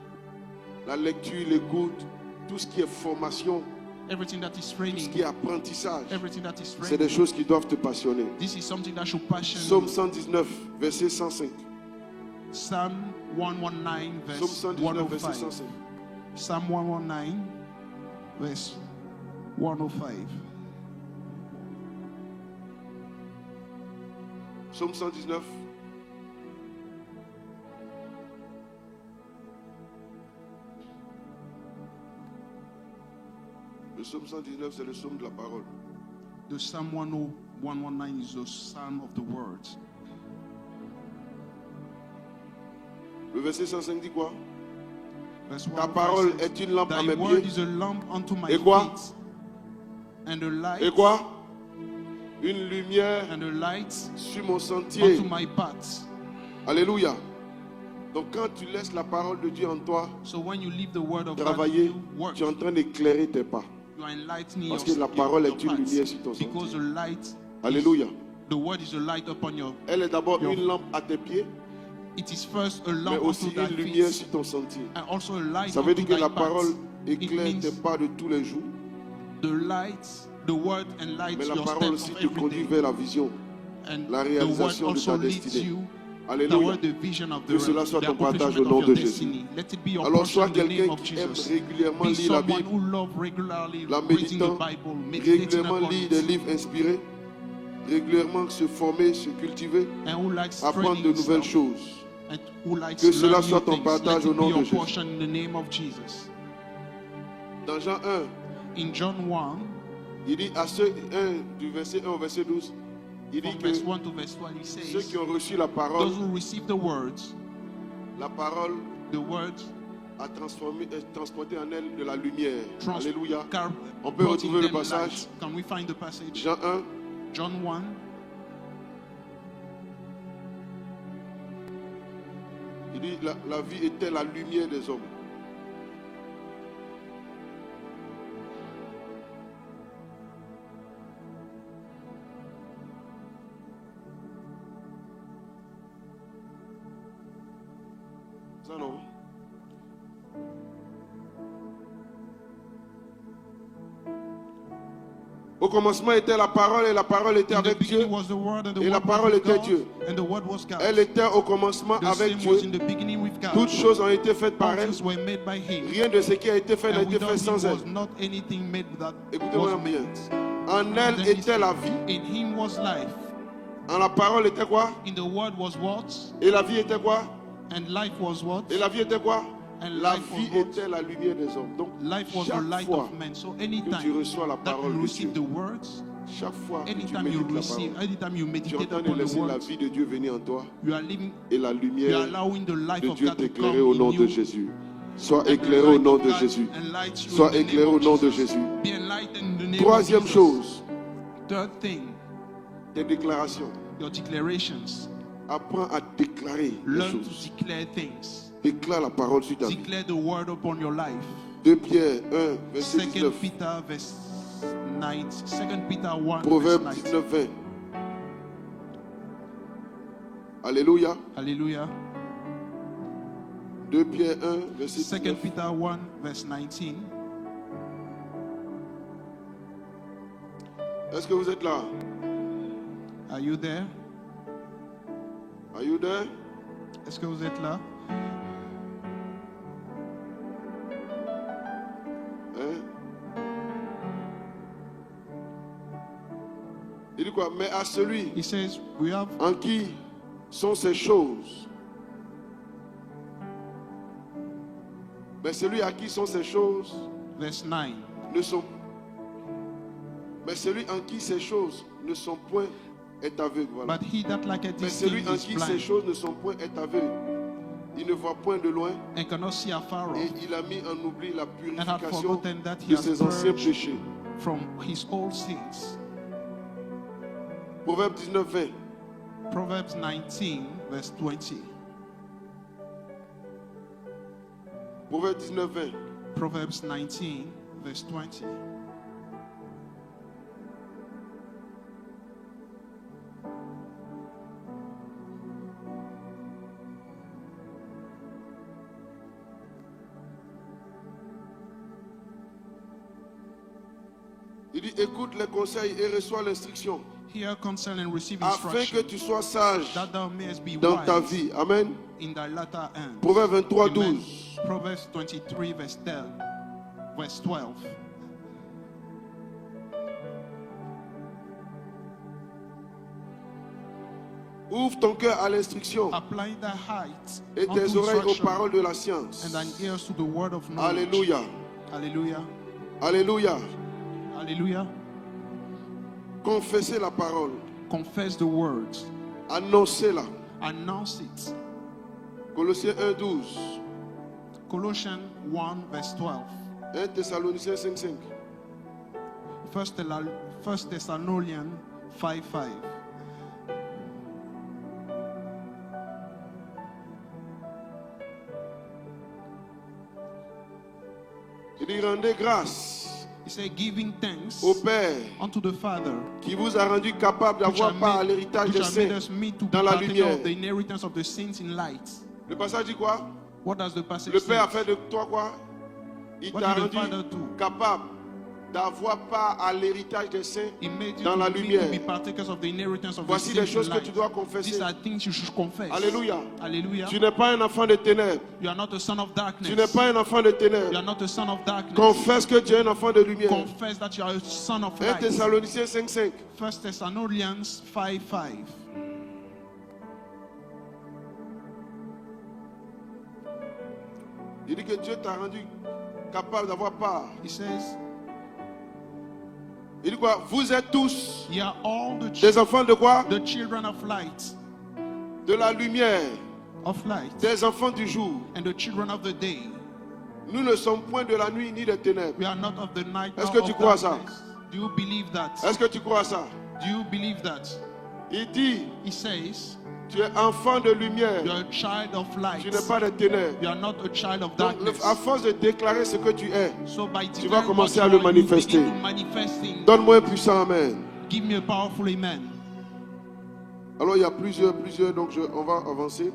La lecture, l'écoute, tout ce qui est formation, Everything that is tout ce training, qui est apprentissage, everything that is c'est des training. choses qui doivent te passionner. This is something that should passion Psaume you. 119, verset 105. Psalm 119, Psaume verse 119, verset 105. 105. Psalm 119, verse 105. Psaume 119. Le psaume 119, c'est le psaume de la parole. The Psalm 119 is the Psalm of the Word. Le verset 105 dit quoi? Verse Ta 105 parole says, est une lampe à Thy mes word pieds. is a lamp unto my Et quoi? feet, and a light, Et quoi? Une lumière and a light sur mon sentier. unto my path. Alléluia. Donc quand tu laisses la parole de Dieu en toi So when you leave the word of God, travailler, you work. tu es en train d'éclairer tes pas. You are enlightening Parce your, que la parole your est une path. lumière sur ton Because sentier. the light, Alléluia. the word is a light upon your. Elle est d'abord Your- une lampe à tes pieds, It is first a mais lamp aussi unto thy une lumière feet, sur ton sentier. and also a light Ça veut unto dire que thy la path. parole It éclaire means tes pas de tous les jours, the light, the word enlightens mais la your parole steps aussi of te every conduit day, vers la vision, and la the word réalisation de also ta leads destinée. you Alléluia. toward the vision of Que cela soit the ton partage accomplishment au nom of de your Jésus. destiny. Let it be your Alors portion sois in the name quelqu'un of qui aime Jesus. régulièrement Be lire la someone Bible, who loves regularly la reading méditant, the Bible, meditating régulièrement upon lire des it, livres inspirés, régulièrement se former, se cultiver, and who likes apprendre training de nouvelles himself, choses. and who likes Que cela learning soit new ton things. partage Let au it nom be de your Jésus. portion in the name of Jesus. Dans Jean 1, In John 1, il dit à ceux 1 du verset 1 au verset 12, il dit from que verse 1 to verse 12, he ceux says, qui ont reçu la parole, those who receive the words, la parole the word a transporté en elle de la lumière. trans- Alléluia. car- On peut brought in retrouver le them passage. light. Can we find the passage? Jean 1, John 1, il dit la vie était la lumière des hommes. Ça non? Au commencement était la parole et la parole était in the avec Dieu. beginning was the word, and the Et la word parole was était with Dieu. God, and the word was God. Elle était au commencement The avec same Dieu. was in the beginning with God. Toutes choses ont été faites par All elle. things were made by Him, Rien de ce qui a été fait n'a and été without fait Him sans elle. was not anything made that Écoutez-moi was bien. made. En elle Then he était said, la vie. in Him was life. En la parole était quoi? In the word was what? Et la vie était quoi? And life was what? Et la vie était quoi? And La life vie was what? était la lumière des hommes. Donc, Life was the chaque light fois of men. So que tu anytime reçois la that parole you de receive the Dieu, words, chaque fois que tu anytime you médites la receive, parole, anytime you tu es en meditate train de upon the laisser la words, vie de Dieu venir en toi you are living, et la you are lumière allowing the life de of Dieu God to come t'éclairer au nom in de you. Jésus. Sois And the éclairé au light nom of de God Jésus. enlights you Sois in the name éclairé au of nom de Jesus. Jésus. Be enlightened in the name Troisième of Jesus. chose, Third thing, tes déclarations. your declarations. Apprends à déclarer les Learn to choses. declare things. Déclare la parole sur ta vie. Declare the word upon your life. 2 Pierre 1, verset 2 19. Peter verse 9. 2 Peter 1 Proverbe verse 9. 19, 20. Alléluia. Hallelujah. 2 Pierre 1, verset 2 19. Peter 1, verse 19. Est-ce que vous êtes là? Are you there? Are you there? Est-ce que vous êtes là? Hein? Il dit quoi? Mais à celui He says, we have en qui sont ces choses. Mais celui à qui sont ces choses verse 9. ne sont. Mais celui en qui ces choses ne sont point est aveugle. Voilà. But he that liketh Mais these celui things en is qui ces blind choses ne sont point est aveugle. Il ne voit point de loin and cannot see afar off, et il a mis en oubli la and hath purification forgotten that he de has ses anciens purged péchés. from his old sins. Proverbe 19, 20. Proverbs 19, verse 20. Proverbe 19, 20. Proverbs 19, verse 20. Il dit écoute les conseils et reçois l'instruction Hear counsel and receive afin que instruction, tu sois sage that thou mayest be dans ta wise vie. Amen. in thy latter end. Proverbe 23, Amen. 12. Proverbs 23, verse 10, verse 12. Ouvre ton cœur à l'instruction Apply thy heart et unto tes oreilles aux instruction, paroles de la science. and thine ears to the word of knowledge. Alléluia. Hallelujah. Alléluia. Hallelujah. Confessez la parole. Confess the words. Annoncez-la. Announce it. Colossiens 1, 12. Colossians 1, verse 12. 1 Thessaloniciens 5, 5. 1 Thessalonians 5, 5. Il dit rendez grâce He said, giving thanks au Père unto the Father, qui vous a rendu capable which d'avoir has part à made, l'héritage which des has made saints us meet to be dans la partaker lumière. of the inheritance of the saints in light. Le passage dit quoi? What does the passage Le Père a say? fait de toi quoi? Il What t'a did the rendu Father do? capable d'avoir part à l'héritage des saints He made you dans la to lumière. be partakers of the inheritance of Voici the les saints choses in que tu light. dois confesser. These are things you should confess. Alléluia. Hallelujah. Tu n'es pas un enfant de ténèbres. You are not a son of darkness. Tu n'es pas un enfant de You ténèbres. are not a son of darkness. Confesse que tu es un enfant de lumière. Confess that you are a son of 1 light. Thessaloniciens 5, 5. 1 Thessalonians 5, 5. Il dit que Dieu t'a rendu capable d'avoir part. He says, Il dit quoi? Vous êtes tous ye are all des enfants de quoi? the children of light, De la lumière, of light, des enfants du jour. and the children of the day. Nous ne sommes point de la nuit ni des ténèbres. We are not of the night Est-ce nor que tu of crois à ça? darkness. Do you believe that? Est-ce que tu crois à ça? Do you believe that? Il dit, He says, tu es enfant de lumière. you are a child of light. Tu n'es pas de ténèbres. You are not a child of Donc, darkness. à force de déclarer ce que tu es, So by tu vas declaring commencer what à you le are, you manifester. begin to manifesting. Donne-moi un puissant amen. Give me a powerful amen. Alors il y a plusieurs, donc on va avancer.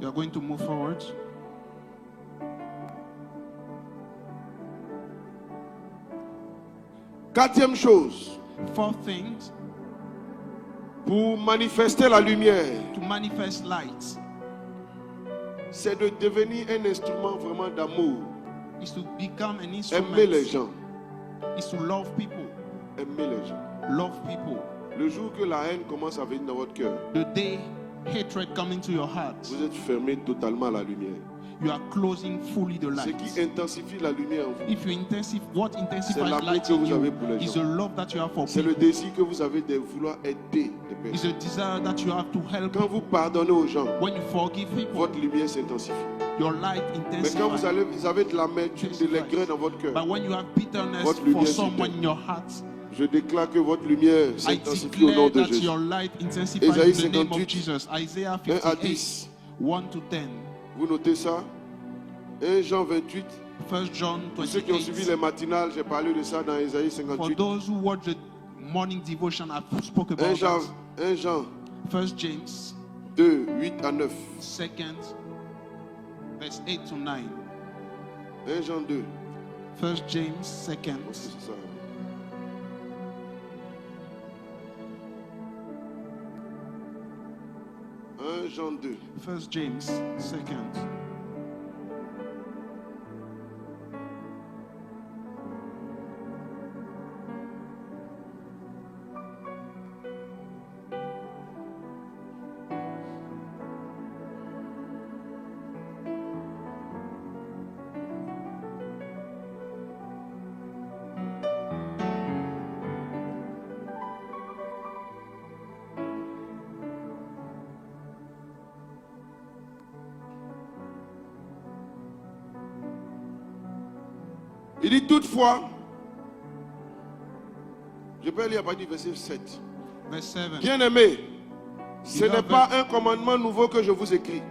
You are going to move forward. Quatrième chose, Four things pour manifester la lumière, to manifest light c'est de devenir un instrument vraiment d'amour. is to become an Aimer les instrument, gens. is to love people. Aimer les gens. Love people. Le jour que la haine commence à venir dans votre cœur, The day hatred comes into your heart, vous êtes fermé totalement à la lumière. you are closing fully the Ce light. qui intensifie la lumière en vous, If you what c'est intensifies l'amour light que in vous avez you pour les is gens. the love that you have for C'est le people. désir que vous avez de vouloir aider les Is personnes. a desire that you have to help Quand vous pardonnez aux gens, when you forgive people. votre lumière s'intensifie. Your light Mais quand vous intensifies. avez de l'amertume, de l'aigreur dans votre cœur, But when you have bitterness Votre for lumière someone s'éteint. in your heart, je déclare que votre lumière I s'intensifie au nom declare de that Jésus. your light intensifies Ésaïe in the name 58, of Jesus. Isaiah 1 à 58, 10. 1 to 10. Vous notez ça? 1 Jean 28. 1 John Pour ceux qui ont suivi 28. les matinales, j'ai parlé de ça dans Ésaïe For 58. those who watch the morning devotion, I spoke 1 about Jean, that. 1 Jean 1 James 2, 8 à 9. 2nd, verse 8 to 9. 1 Jean 2. 1 James 2nd, C'est ça. Jean 2. 1 James 2nd. Il dit toutefois, je peux lire à partir du verset 7. Verse 7. Bien-aimés, ce n'est pas un commandement nouveau que je vous écris,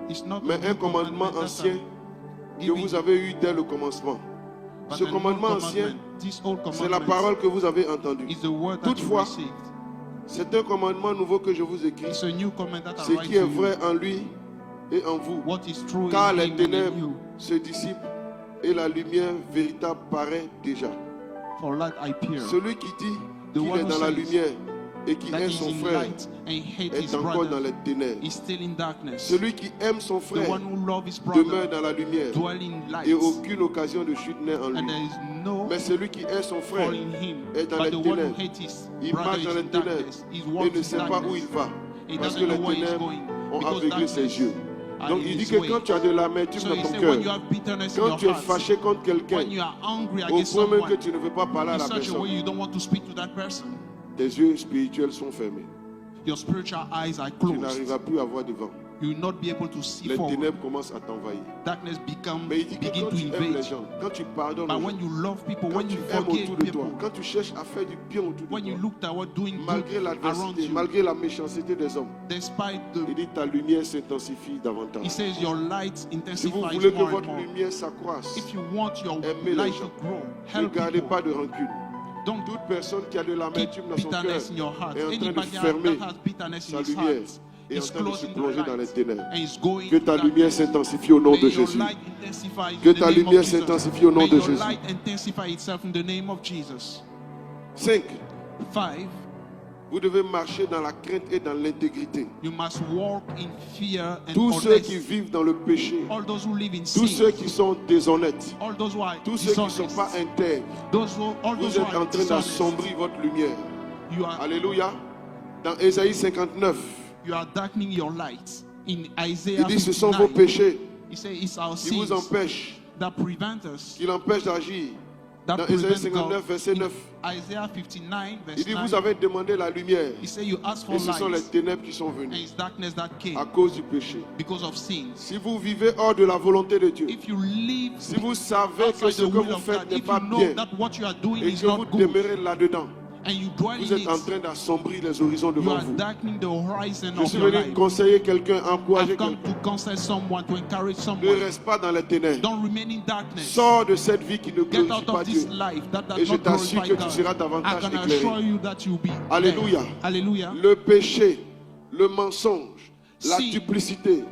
It's not mais a un new commandement commandment that ancien I'm que giving, vous avez eu dès le commencement. but Ce a new commandement ancien, commandment, this old c'est la commandment parole que vous avez entendue. is the word that you Toutefois, received. c'est un commandement nouveau que je vous écris, It's a new command that ce I write qui est to vrai you. en lui et en vous. What is true Car in les him and in ténèbres you. se dissipent et la lumière véritable paraît déjà. For light I peer. Celui qui dit The qu'il one est who dans la says lumière et qui that aime is son in frère light and hate his est encore dans brother les ténèbres. is still in darkness. Celui qui aime son The frère one who loves his demeure brother dans la lumière dwell in light, et aucune occasion de chute n'est en and lui. there is no Mais celui qui hait son frère fall in him. est dans But les the one who ténèbres. hates his Il brother marche is dans les in ténèbres darkness. He et walks ne in sait pas où il darkness. va He parce doesn't que les know where he's ténèbres going ont because aveuglé ses darkness yeux. are Donc in il dit his que way. quand tu as de l'amertume So dans he ton said cœur, when you have bitterness in quand your tu es heart, fâché contre quelqu'un, when you are angry au against point même que someone, tu ne veux pas parler à in la such a personne, way you don't want to speak to that person, tes yeux spirituels sont fermés. your spiritual eyes are Tu closed. n'arriveras plus à voir devant. You will not be able to see Les forward. ténèbres commencent à t'envahir. Darkness Mais il dit que begin quand to tu aimes les invade. gens, quand tu pardonnes But aux when gens, you love people, quand when tu you aimes forgive autour de toi, people, quand tu cherches à faire du bien autour de when you toi, look toward doing malgré good around l'adversité, you, malgré la méchanceté des hommes, despite il the, dit ta lumière s'intensifie davantage. he says your light Si vous intensifies voulez que more and votre more. lumière s'accroisse, If you want your aimez les light gens. to grow, ne help gardez pas people. de rancune. Don't Toute personne qui a de keep l'amertume dans son cœur bitterness in your heart. est en train de Anybody fermer that has bitterness sa in his lumière heart et en is train de se closing the plonger dans les light ténèbres. and is going Que to ta lumière darkness. s'intensifie au nom May de your Jésus. light intensify in Que the ta name lumière of Jesus. s'intensifie au nom May de your Jésus. light intensify itself in the name of Jesus. 5. 5. Vous devez marcher dans la crainte et dans l'intégrité. You must walk in fear and Tous ceux qui honesty. vivent dans le péché, All those who live in tous ceux sin, qui sont déshonnêtes, all those who are tous ceux qui ne sont dishonest, pas intègres, all those vous who êtes en are train dishonest, d'assombrir votre lumière. you are Alléluia. Dans Ésaïe 59, darkening your light. In il Isaiah dit ce sont vos 59, péchés he says it's our qui vous sins empêchent, that prevent us. qui l'empêchent d'agir. That Dans Ésaïe prevent 59, God. verset 9, In Isaiah 59, il verse dit 9, vous avez demandé la lumière he said you asked for et ce sont les light, ténèbres qui sont and venues it's darkness that came à cause du péché. because of sins. Si vous vivez hors de la volonté de Dieu, If you live si vous savez que outside ce the que will vous of faites God, n'est if pas you know bien that what you are doing et is que vous not good, demeurez là-dedans, and you dwell vous in êtes en it, train d'assombrir les horizons you devant are vous. darkening the horizon Je of suis your venu life. conseiller quelqu'un, encourager I've come quelqu'un. to counsel someone, to encourage Ne someone. reste pas dans les ténèbres. Don't remain in darkness. Sors de cette vie qui ne Get glorifie out pas of Dieu. this life that Et does je not t'assure glorify que tu seras God. I davantage can éclairé. assure you that you'll be Alléluia. there. Hallelujah. Le péché, le mensonge, la Sin, duplicité,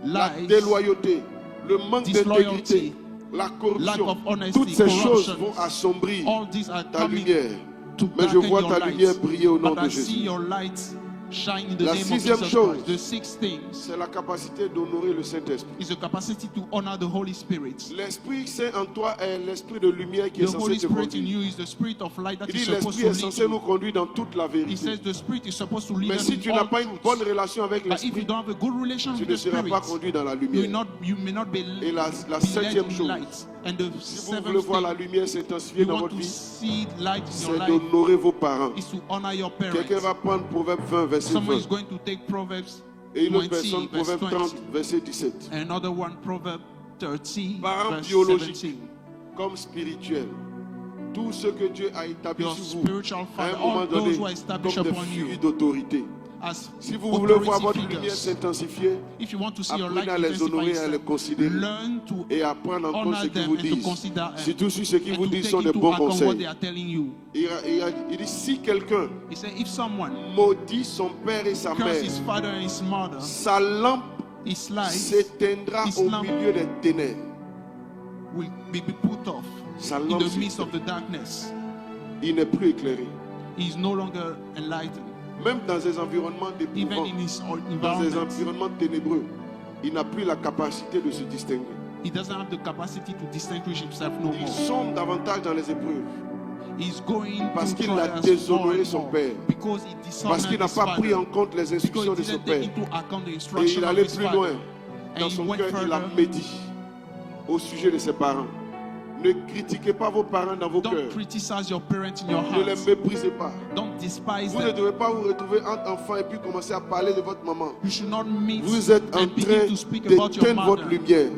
la lies, déloyauté, le manque d'intégrité, disloyalty, la lack corruption, of honesty, toutes ces choses corruption, vont assombrir all these are ta coming lumière. to Mais je darken vois your ta light. lumière briller au nom But de I see Jésus. your light shine in the La name of sixième Jesus chose, Christ. The sixth thing c'est la capacité d'honorer le Saint-Esprit. is the capacity to honor the Holy Spirit. L'Esprit Saint en toi est l'Esprit de lumière qui est The censé Holy te Spirit in conduire. you is the spirit of light that Il is dit supposed l'Esprit to est lead censé nous you. conduire dans toute la He vérité. says the Spirit is supposed to lead Mais us si in tu n'as all pas une truth. bonne relation avec But if you l'Esprit, don't have a good relation tu with ne the seras Spirit, pas conduit dans la you lumière. may not be Et la led septième in chose, light. And the si vous voulez seventh voir la thing lumière s'intensifier you dans want votre to vie, see light in c'est your life d'honorer vos parents. is to honor your Quelqu'un parents. va prendre Proverbe 20, verset Someone is 20. going to take Proverbs Et une autre 20, personne, verse Proverbe 20. 30, verset 17. Another one, Proverb 30, Parents verse biologiques 17. comme spirituels, tout ce que Dieu a établi Your sur vous, spiritual à un father, moment all donné, those who are established comme des upon fruits you, d'autorité. as Si vous voulez voir authority votre lumière figures. s'intensifier, If you want to see your light apprenez à les honorer, intensify à les itself, considérer learn to et à prendre en compte honor ce qu'ils them vous and to disent. consider them. Surtout si ce qu'ils And vous to disent take sont de into bons account what conseils. they are telling you. Il dit, si quelqu'un He said, if someone maudit son père et sa curses his mère, father and his mother, sa lampe his light s'éteindra his au lamp milieu des ténèbres. will be put off Sa in lampe the midst of s'éteint. the darkness. Il n'est plus éclairé. He is no longer enlightened. Même dans des environnements Even d'épouvante, in his dans des environment, environnements ténébreux, il n'a plus la capacité de se distinguer. he doesn't have the capacity to distinguish himself no Il more. sombre davantage dans les épreuves He's going parce to qu'il a trials déshonoré more and son more père, because he parce dishonored qu'il n'a his pas pris father, en compte les because instructions he de son didn't take père. into account the Et instruction il of allait his plus father. loin. And Dans he son went cœur, il a further. médit au sujet de ses parents. Ne critiquez pas vos parents dans vos Don't cœurs. criticize your parents in your Ne les hearts. méprisez pas. Don't despise Vous ne them. devez pas vous retrouver entre enfants et puis commencer à parler de votre maman. You should not meet Vous êtes en and begin train to speak about your d'éteindre votre mother. lumière.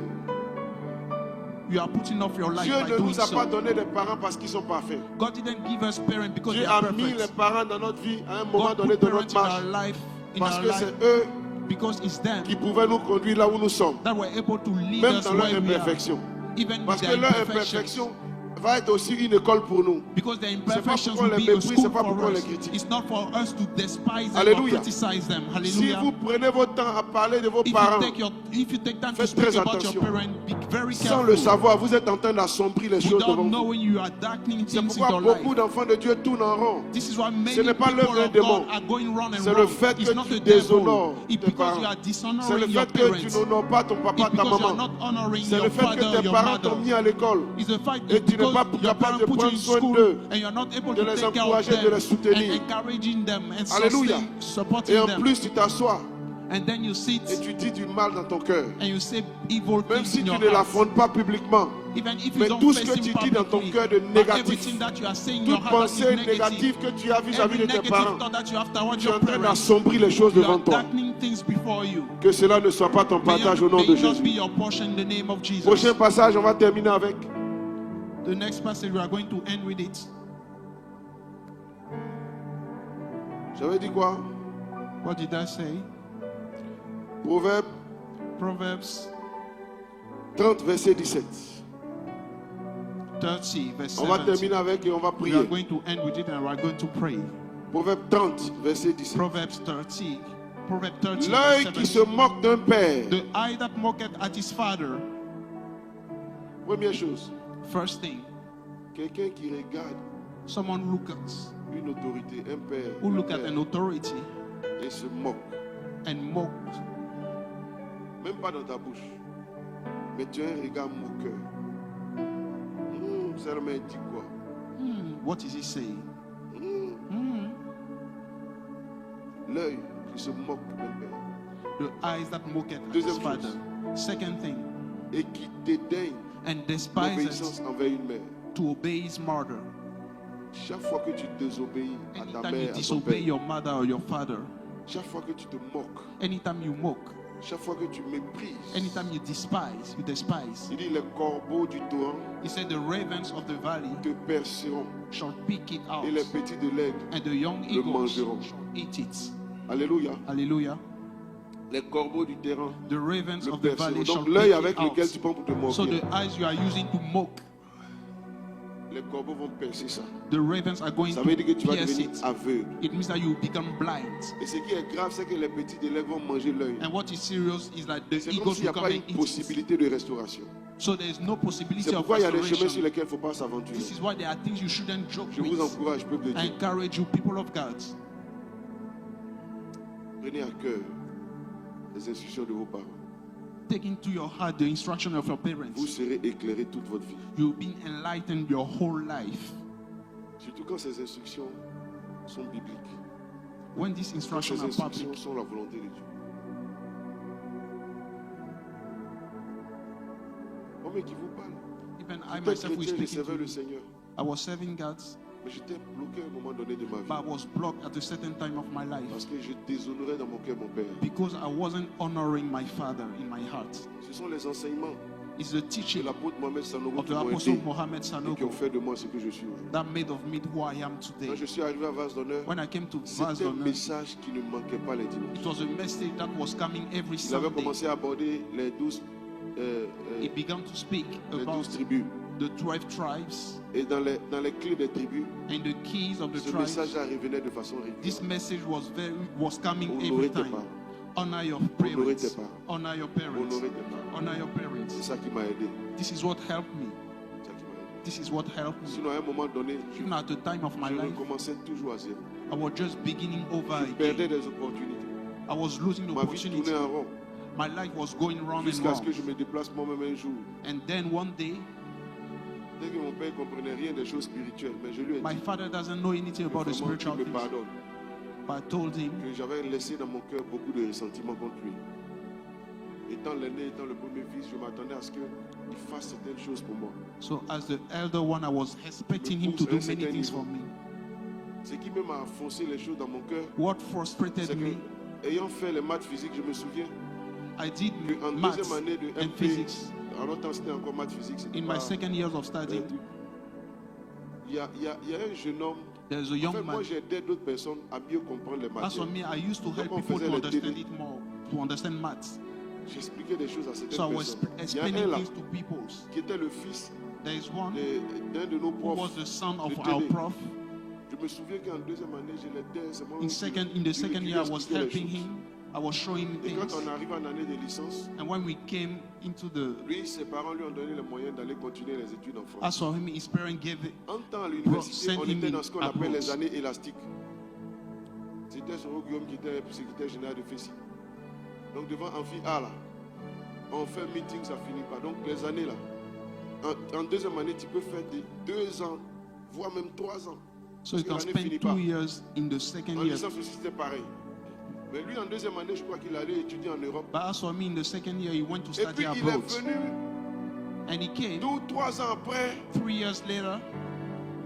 You are putting off your life Dieu by ne doing nous a pas so. donné des parents parce qu'ils sont parfaits. God didn't give us parents because Dieu they are a mis les perfect. parents dans notre vie à un moment God donné put de parents notre in marche our life, parce que c'est eux because it's them qui pouvaient nous conduire là où nous sommes, that were able to lead même us dans leur where we are, imperfection. even Parce with que their leur imperfections. imperfection va être aussi une école pour nous. Because their pas imperfections pourquoi on will les be a méprise, school c'est pas pourquoi for on les us. critique. It's not for us to despise them or Alléluia. criticize them. Si Hallelujah. vous prenez votre temps à parler de vos If parents you take time to faites speak très about your attention. parents, be very sans le careful. savoir, vous êtes en train d'assombrir les choses devant Without vous. knowing, you are darkening C'est things in pourquoi your life. beaucoup d'enfants de Dieu tournent en rond. This is why Ce many n'est pas people l'œuvre d'un of démon. God are going round and C'est le round. fait It's que not tu the devil. déshonores It's tes because parents. you are C'est le dishonoring your fait que tu parents. n'honores pas ton papa, It's ta because you are maman. not honoring C'est your le fait father que or tes your parents mother. t'ont mis à l'école. It's the fact Et that tu n'es pas because your capable parents de put you prendre in soin school d'eux, and you're not able de to les take care of encourager, de them les soutenir. and encouraging them and Alléluia. supporting Et en them. plus, tu t'assois And then you sit et tu dis du mal dans ton cœur. and you say evil Même things si in tu your ne heart. l'affrontes pas publiquement, Even if you mais don't tout ce face que him tu dis dans ton publicly, cœur de but négatif, everything that you are saying in your toute heart that is pensée negative, négative que tu as vis-à-vis every de tes negative parents, thought that you have towards tu es en your train parents, d'assombrir les choses you devant are toi. darkening things before you. Que cela ne soit pas ton partage au nom May de it not be Jésus. your portion in the name of Jesus. Prochain passage, on va terminer avec. The next passage, we are going to end with it. J'avais dit quoi? What did I say? Proverbe Proverbs 30, verset 17. 30, verse On va 7. terminer avec et on va We are prier. going to end with it and we are going to pray. Proverbe 30, verset 17. Proverbs 30. Proverbs 30, L'œil verse qui 7. se moque d'un père. The eye that mocketh at his father. Première chose, First thing, quelqu'un qui regarde someone who look at, une autorité, un père, who un look at père, an authority et se moque. and mock. Même pas dans ta bouche. Mais tu as un regard moqueur. Ça me dit quoi? What is he saying? L'œil qui se moque d'un père. The eyes that mocketh at Deuxième his father. Second thing, Et qui dédaigne and despises l'obéissance envers une mère. to obey his mother. Chaque fois que tu désobéis à ta Anytime you mère, à ton disobey père, your mother or your father, chaque fois que tu te moques, anytime you mock, chaque fois que tu méprises, anytime you despise, il dit les corbeaux du torrent He said the ravens of the valley te perceront shall pick it out, et les petits de l'aigle. and the young le eagles mangeront. shall eat it. Alléluia. Hallelujah. Les corbeaux du terrain The ravens le of the perceront. valley shall Donc l'œil pick avec it lequel tu out. prends pour te moquer, So the eyes you are using to mock, les corbeaux vont percer ça. the ravens are going Ça veut dire que to tu vas pierce devenir it. aveugle. It means that you become blind. Et ce qui est grave, c'est que les petits de l'aigle vont manger l'œil. And what is serious is that the C'est comme eagles s'il n'y will a come pas and une eat it. possibilité de restauration. So there is no possibility C'est of pourquoi il y a des chemins sur restoration. lesquels il ne faut pas s'aventurer. This is why there are things you shouldn't joke Je vous with. encourage, peuple de I Dieu. encourage you, people of God, Prenez à cœur les instructions de vos parents. take into your heart the instruction of your Vous parents. serez éclairés toute votre vie. You've been enlightened your whole life. Surtout quand ces instructions sont bibliques. When these Quand instructions ces are instructions public, sont la volonté de Dieu. Homme qui vous parle. even I J'étais myself will chrétien, je speak servais to le you. Seigneur. I was serving God, Mais j'étais bloqué à un moment donné de ma but I vie. was blocked at a certain time of my life Parce que je déshonorais dans mon cœur mon père. because I wasn't honoring my father in my heart. Ce sont les enseignements It's the de teaching l'apôtre Mohamed Sanogo of qui the m'ont Apostle aidé Muhammad et qui Sanogo ont fait de moi ce que je suis aujourd'hui. that made of me who I am Quand today. je suis arrivé à Vase d'Honneur, When I came to c'était Vase un d'Honneur, message qui ne manquait pas les dimanches. it was a message that was coming every Il avait Sunday. commencé à aborder les 12 He began to speak about tribus. the 12 tribes Et dans les clés des tribus, and the keys of the ce tribes. message-là revenait de façon This régulière. message was coming Honorer every tes time. parents. Honor your Honorer tes parents. parents. Honor your parents. Honorer tes parents. Honor your C'est parents. ça qui m'a aidé. This is what helped me. C'est ça qui m'a aidé. This is what helped me. Sinon, à un moment donné, Even at the time of my je life, recommençais toujours à zéro. I was just beginning over Je perdais again. des opportunités. I was losing Ma vie opportunity. tournait en rond. My life was going round and Jusqu'à ce que je round. me déplace moi-même un jour. And then one day, Dès que mon père ne comprenait rien des choses spirituelles, mais je lui ai my dit father doesn't know anything que about the vraiment qu'il spiritual me things. pardonne. But I told him, Que j'avais laissé dans mon cœur beaucoup de ressentiment contre lui. Étant l'aîné, étant le premier fils, je m'attendais à ce qu'il fasse certaines choses pour moi. so as the elder one, I was expecting him to do many things for me. Ce qui même a foncé les choses dans mon cœur, What c'est frustrated que, me, ayant fait les maths physiques, je me souviens I did qu'en maths deuxième année de and MP, physics. en autant c'était encore maths physiques, c'était In my pas- second years of studying, il y a un jeune homme. there's a En fait, young moi, man. j'aidais d'autres personnes à mieux comprendre les As for matières. me, I used to help Donc, on people faisait to les understand délais. it more, to understand maths. J'expliquais des choses à certaines So I was personnes. Il y a explaining un là things to people. qui était le fils There is one d'un de nos who was profs. the son of de our télé. prof. Je me souviens qu'en deuxième année, je l'aidais. C'est moi In qui the lui second year, I was expliquais les helping choses. him. I was showing him Et quand things. on arrive en année de licence, And when we came into the, lui, ses parents lui ont donné les moyens d'aller continuer les études en France. as for him, his parents gave it. En temps à l'université, Sent on him était in dans ce qu'on abroad. appelle les années élastiques. C'était Soro Guillaume qui était secrétaire général de FESI. Donc devant Amphi A, là, on fait meeting, ça finit pas. Donc les années là, en deuxième année, tu peux faire des 2 ans, voire même 3 ans. So you can Parce que l'année spend finit 2 pas. years in the second En year. licence aussi, c'était pareil. Mais lui, en deuxième année, je crois qu'il allait étudier en Europe. But as for me, in the second year, he went to Et study puis il est abroad. venu And he came 2 ou 3 ans après 3 years later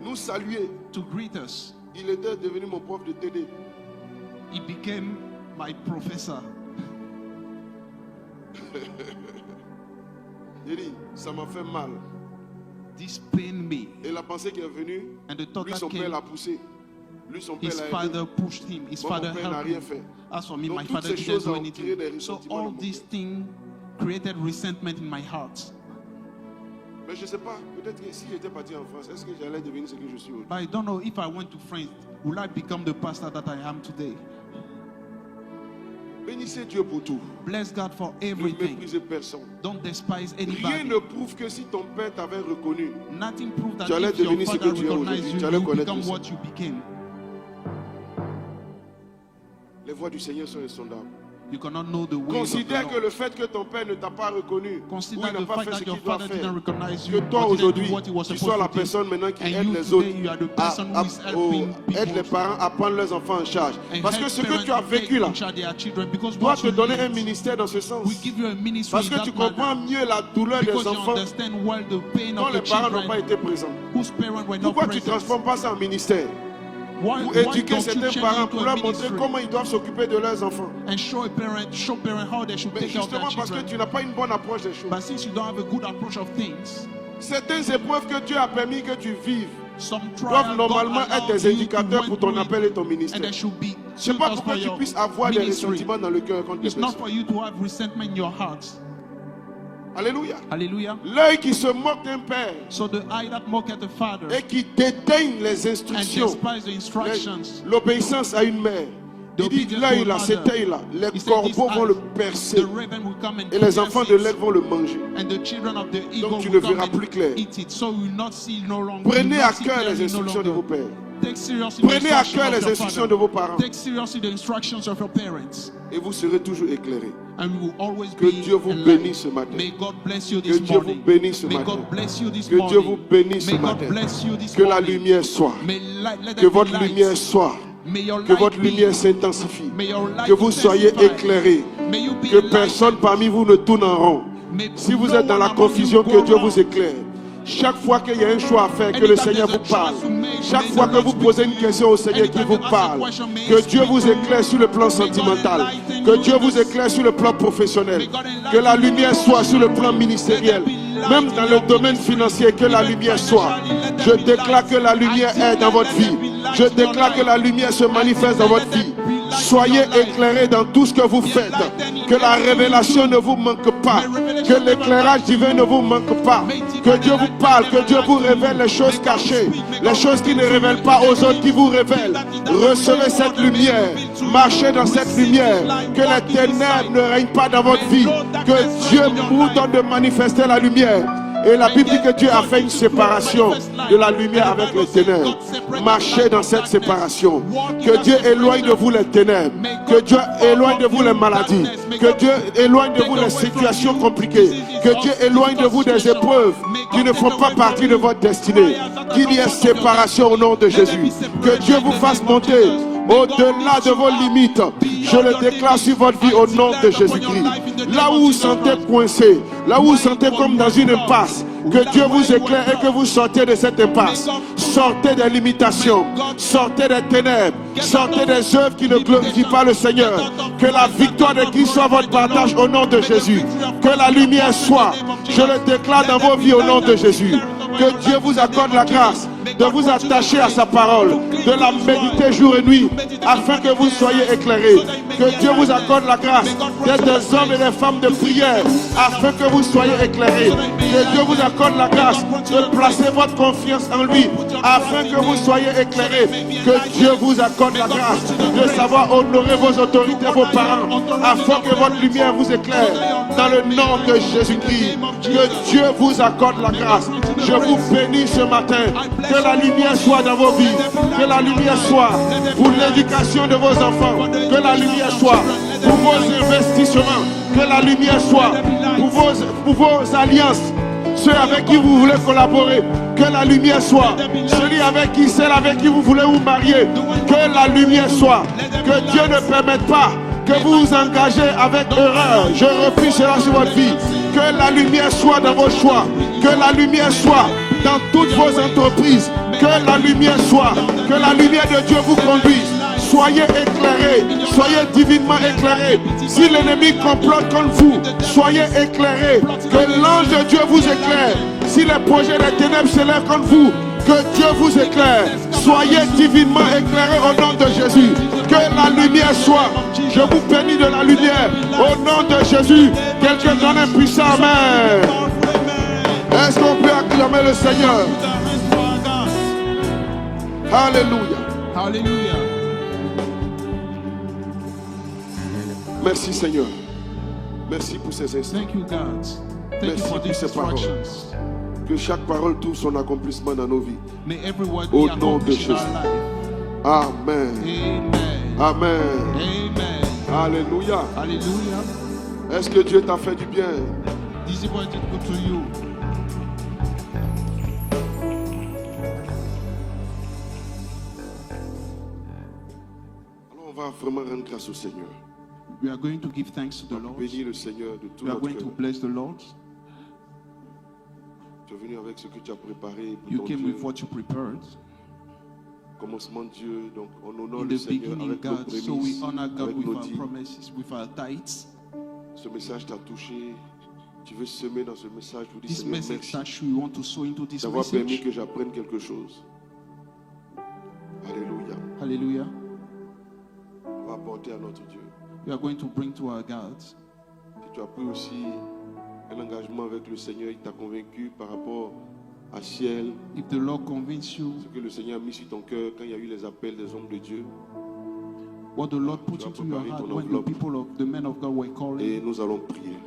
nous saluer. to greet us. Il était devenu mon prof de TD. He became my professor. J'ai dit, ça m'a fait mal. This pained me. Et la pensée qui est venue, And the thought lui, that son père came, l'a poussé. Lui, son père his l'a aidé. father pushed him. His Moi, mon father père n'a helped rien him. fait. As for me, Donc, my toutes father ces didn't choses do ont créé des anything. So ressentiments dans all mon these cœur. things created resentment in my heart. Mais je ne sais pas, peut-être que si j'étais parti en France, est-ce que j'allais devenir ce que je suis aujourd'hui? But I don't know if I went to France, will I become the pastor that I am today? Bénissez Dieu pour tout. Bless God for Ne everything. méprisez personne. Don't despise Rien anybody. ne prouve que si ton père t'avait reconnu, Nothing proves that Tu allais if your devenir ce father que tu es recognized aujourd'hui. you, Tu allais you connaître become ça. what you became. les voies du Seigneur sont insondables. You cannot know the ways of the Considère que Lord. le fait que ton père ne t'a pas reconnu, ou Consider il n'a the pas fact fait ce that your qu'il doit father faire, didn't recognize que you, toi or didn't aujourd'hui, do what he was tu supposed sois la to do. personne maintenant qui And aide you les today, autres, you are the person who is helping aide les people. parents à prendre leurs enfants en charge. And Parce que help ce que parents tu as to take vécu là in charge their children, because doit what te you donner un lived ministère dans ce sens. will give you a ministry Parce in que that tu comprends manner. mieux la douleur Because des you enfants understand well the pain dont of les the parents n'ont pas children été présents. whose parents were not Pourquoi tu ne present. transformes pas ça en ministère? Why Pour don't éduquer you certains change parents, it pour into a leur montrer ministry comment ils doivent s'occuper de leurs enfants. and show parents how they should Mais take care of their justement parce que children? tu n'as pas une bonne approche des choses. But since you don't have a good approach of things, Certaines épreuves que Dieu a permis que tu vives some doivent trials normalement God être des allowed you to indicateurs pour went ton through appel et ton it, and ministère. there should be Ce n'est pas filters pour que for tu your puisses avoir des ministry. ressentiments dans le cœur contre les It's not personnes. for you to have resentment in your heart. Alléluia. Hallelujah. L'œil qui se moque d'un père So the eye that mocketh the father et qui dédaigne les and instructions, despise the instructions, l'obéissance à une mère. Il dit l'œil là, cet œil là, les He said, this corbeaux vont le eye, percer the raven will come and et les pierce enfants de it, l'aigle vont le manger. and the children of the eagle tu will ne come verras and plus clair. eat it. So you will not see no longer. Prenez you will à not see cœur les clearly no instructions de vos longer. pères. Take seriously the Prenez à instructions cœur of les your instructions father. de vos parents Take seriously the instructions of your parents, et vous serez toujours éclairés. and we will always Que be Dieu vous enlightened. bénisse ce matin. May God bless you Que this Dieu vous morning. bénisse ce May matin. God bless you this Que Dieu vous morning. bénisse ce May God matin. bless you this Que la morning. lumière soit. May let Que there be votre light. lumière soit. May your Que light votre be. lumière s'intensifie. May your light Que vous soyez intensify. éclairés. May you be Que enlightened. personne parmi vous ne tourne en rond. May Si vous no êtes dans one la among you confusion, go que Dieu wrong. vous éclaire. Chaque fois qu'il y a un choix à faire, que le Seigneur vous parle. Chaque fois que vous posez une question au Seigneur qui vous parle, que Dieu vous éclaire sur le plan sentimental, que Dieu vous éclaire sur le plan professionnel, que la lumière soit sur le plan ministériel, même dans le domaine financier, que la lumière soit. Je déclare que la lumière est dans votre vie. Je déclare que la lumière se manifeste dans votre vie. Soyez éclairés dans tout ce que vous faites. Que la révélation ne vous manque pas. Que l'éclairage divin ne vous manque pas. Que Dieu vous parle, que Dieu vous révèle les choses cachées. Les choses qui ne révèlent pas aux autres, qui vous révèlent. Recevez cette lumière. Marchez dans cette lumière. Que les ténèbres ne règnent pas dans votre vie. Que Dieu vous donne de manifester la lumière. Et la Bible dit que Dieu a fait une séparation de la lumière avec les ténèbres. Marchez dans cette séparation. Que Dieu éloigne de vous les ténèbres. Que Dieu éloigne de vous les maladies. Que Dieu éloigne de vous les situations compliquées. Que Dieu éloigne de vous des épreuves qui ne font pas partie de votre destinée. Qu'il y ait séparation au nom de Jésus. Que Dieu vous fasse monter au-delà de vos limites. Je le déclare sur votre vie au nom de Jésus-Christ. Là où vous vous sentez coincé, là où vous vous sentez comme dans une impasse, que Dieu vous éclaire et que vous sortez de cette impasse. Sortez des limitations, sortez des ténèbres, sortez des œuvres qui ne glorifient pas le Seigneur. Que la victoire de Christ soit votre partage au nom de Jésus. Que la lumière soit, je le déclare dans vos vies au nom de Jésus. Que Dieu vous accorde la grâce de vous attacher à sa parole, de la méditer jour et nuit, afin que vous soyez éclairés. Que Dieu vous accorde la grâce d'être des hommes et des femmes de prière, afin que vous soyez éclairés. Que Dieu vous accorde la grâce de placer votre confiance en lui, afin que vous soyez éclairés. Que Dieu vous accorde la grâce de savoir honorer vos autorités, vos parents, afin que votre lumière vous éclaire. Dans le nom de Jésus-Christ, que Dieu vous accorde la grâce. Je vous bénis ce matin. Que la lumière soit dans vos vies. Que la lumière soit pour l'éducation de vos enfants. Que la lumière soit pour vos investissements. Que la lumière soit pour vos alliances. Ceux avec qui vous voulez collaborer. Que la lumière soit. Celle avec qui vous voulez vous marier. Que la lumière soit. Que Dieu ne permette pas que vous vous engagez avec erreur. Je refuse cela sur votre vie. Que la lumière soit dans vos choix. Que la lumière soit dans toutes vos entreprises. Que la lumière soit. Que la lumière de Dieu vous conduise. Soyez éclairés. Soyez divinement éclairés. Si l'ennemi complote contre vous, soyez éclairés. Que l'ange de Dieu vous éclaire. Si les projets des ténèbres s'élèvent contre vous, que Dieu vous éclaire. Soyez divinement éclairés au nom de Jésus. Que la lumière soit. Je vous bénis de la lumière. Au nom de Jésus. Quelqu'un donne un puissant amen. Est-ce qu'on peut acclamer le Seigneur? Alléluia. Hallelujah. Merci Seigneur. Merci pour ces instants. Thank you, God. Thank you Merci for pour these ces paroles. instructions. Que chaque parole trouve son accomplissement dans nos vies. May every word Au be nom de accomplished in our Jésus. life. Amen. Amen. Amen. Amen. Alléluia. Hallelujah. Est-ce que Dieu t'a fait du bien? This is what did good to you. Alors on va vraiment rendre grâce au Seigneur. We are going to give thanks to the On va Lord. bénir le Seigneur de tout We are notre going to cœur. bless the Lord. Tu es venu avec ce que tu as préparé pour You ton came Dieu. with what you prepared. Commencement Dieu, donc on honore In le the Seigneur beginning, avec nos God, so prémices, we honor God avec with nos our dîmes. promises, with our tithes. Ce message t'a touché. Tu veux semer dans ce message pour dire This Seigneur, message merci that we want to sow into this d'avoir permis message. que j'apprenne quelque chose. Alléluia. Hallelujah. On va apporter à notre Dieu. We are going to bring to our God. Si tu as pris aussi un engagement avec le Seigneur, il t'a convaincu par rapport à ciel, If the Lord convince you, ce que le Seigneur a mis sur ton cœur quand il y a eu les appels des hommes de Dieu. what the Lord put Tu as into your préparé heart ton when the enveloppe. people of the men of God were calling, Et nous allons prier.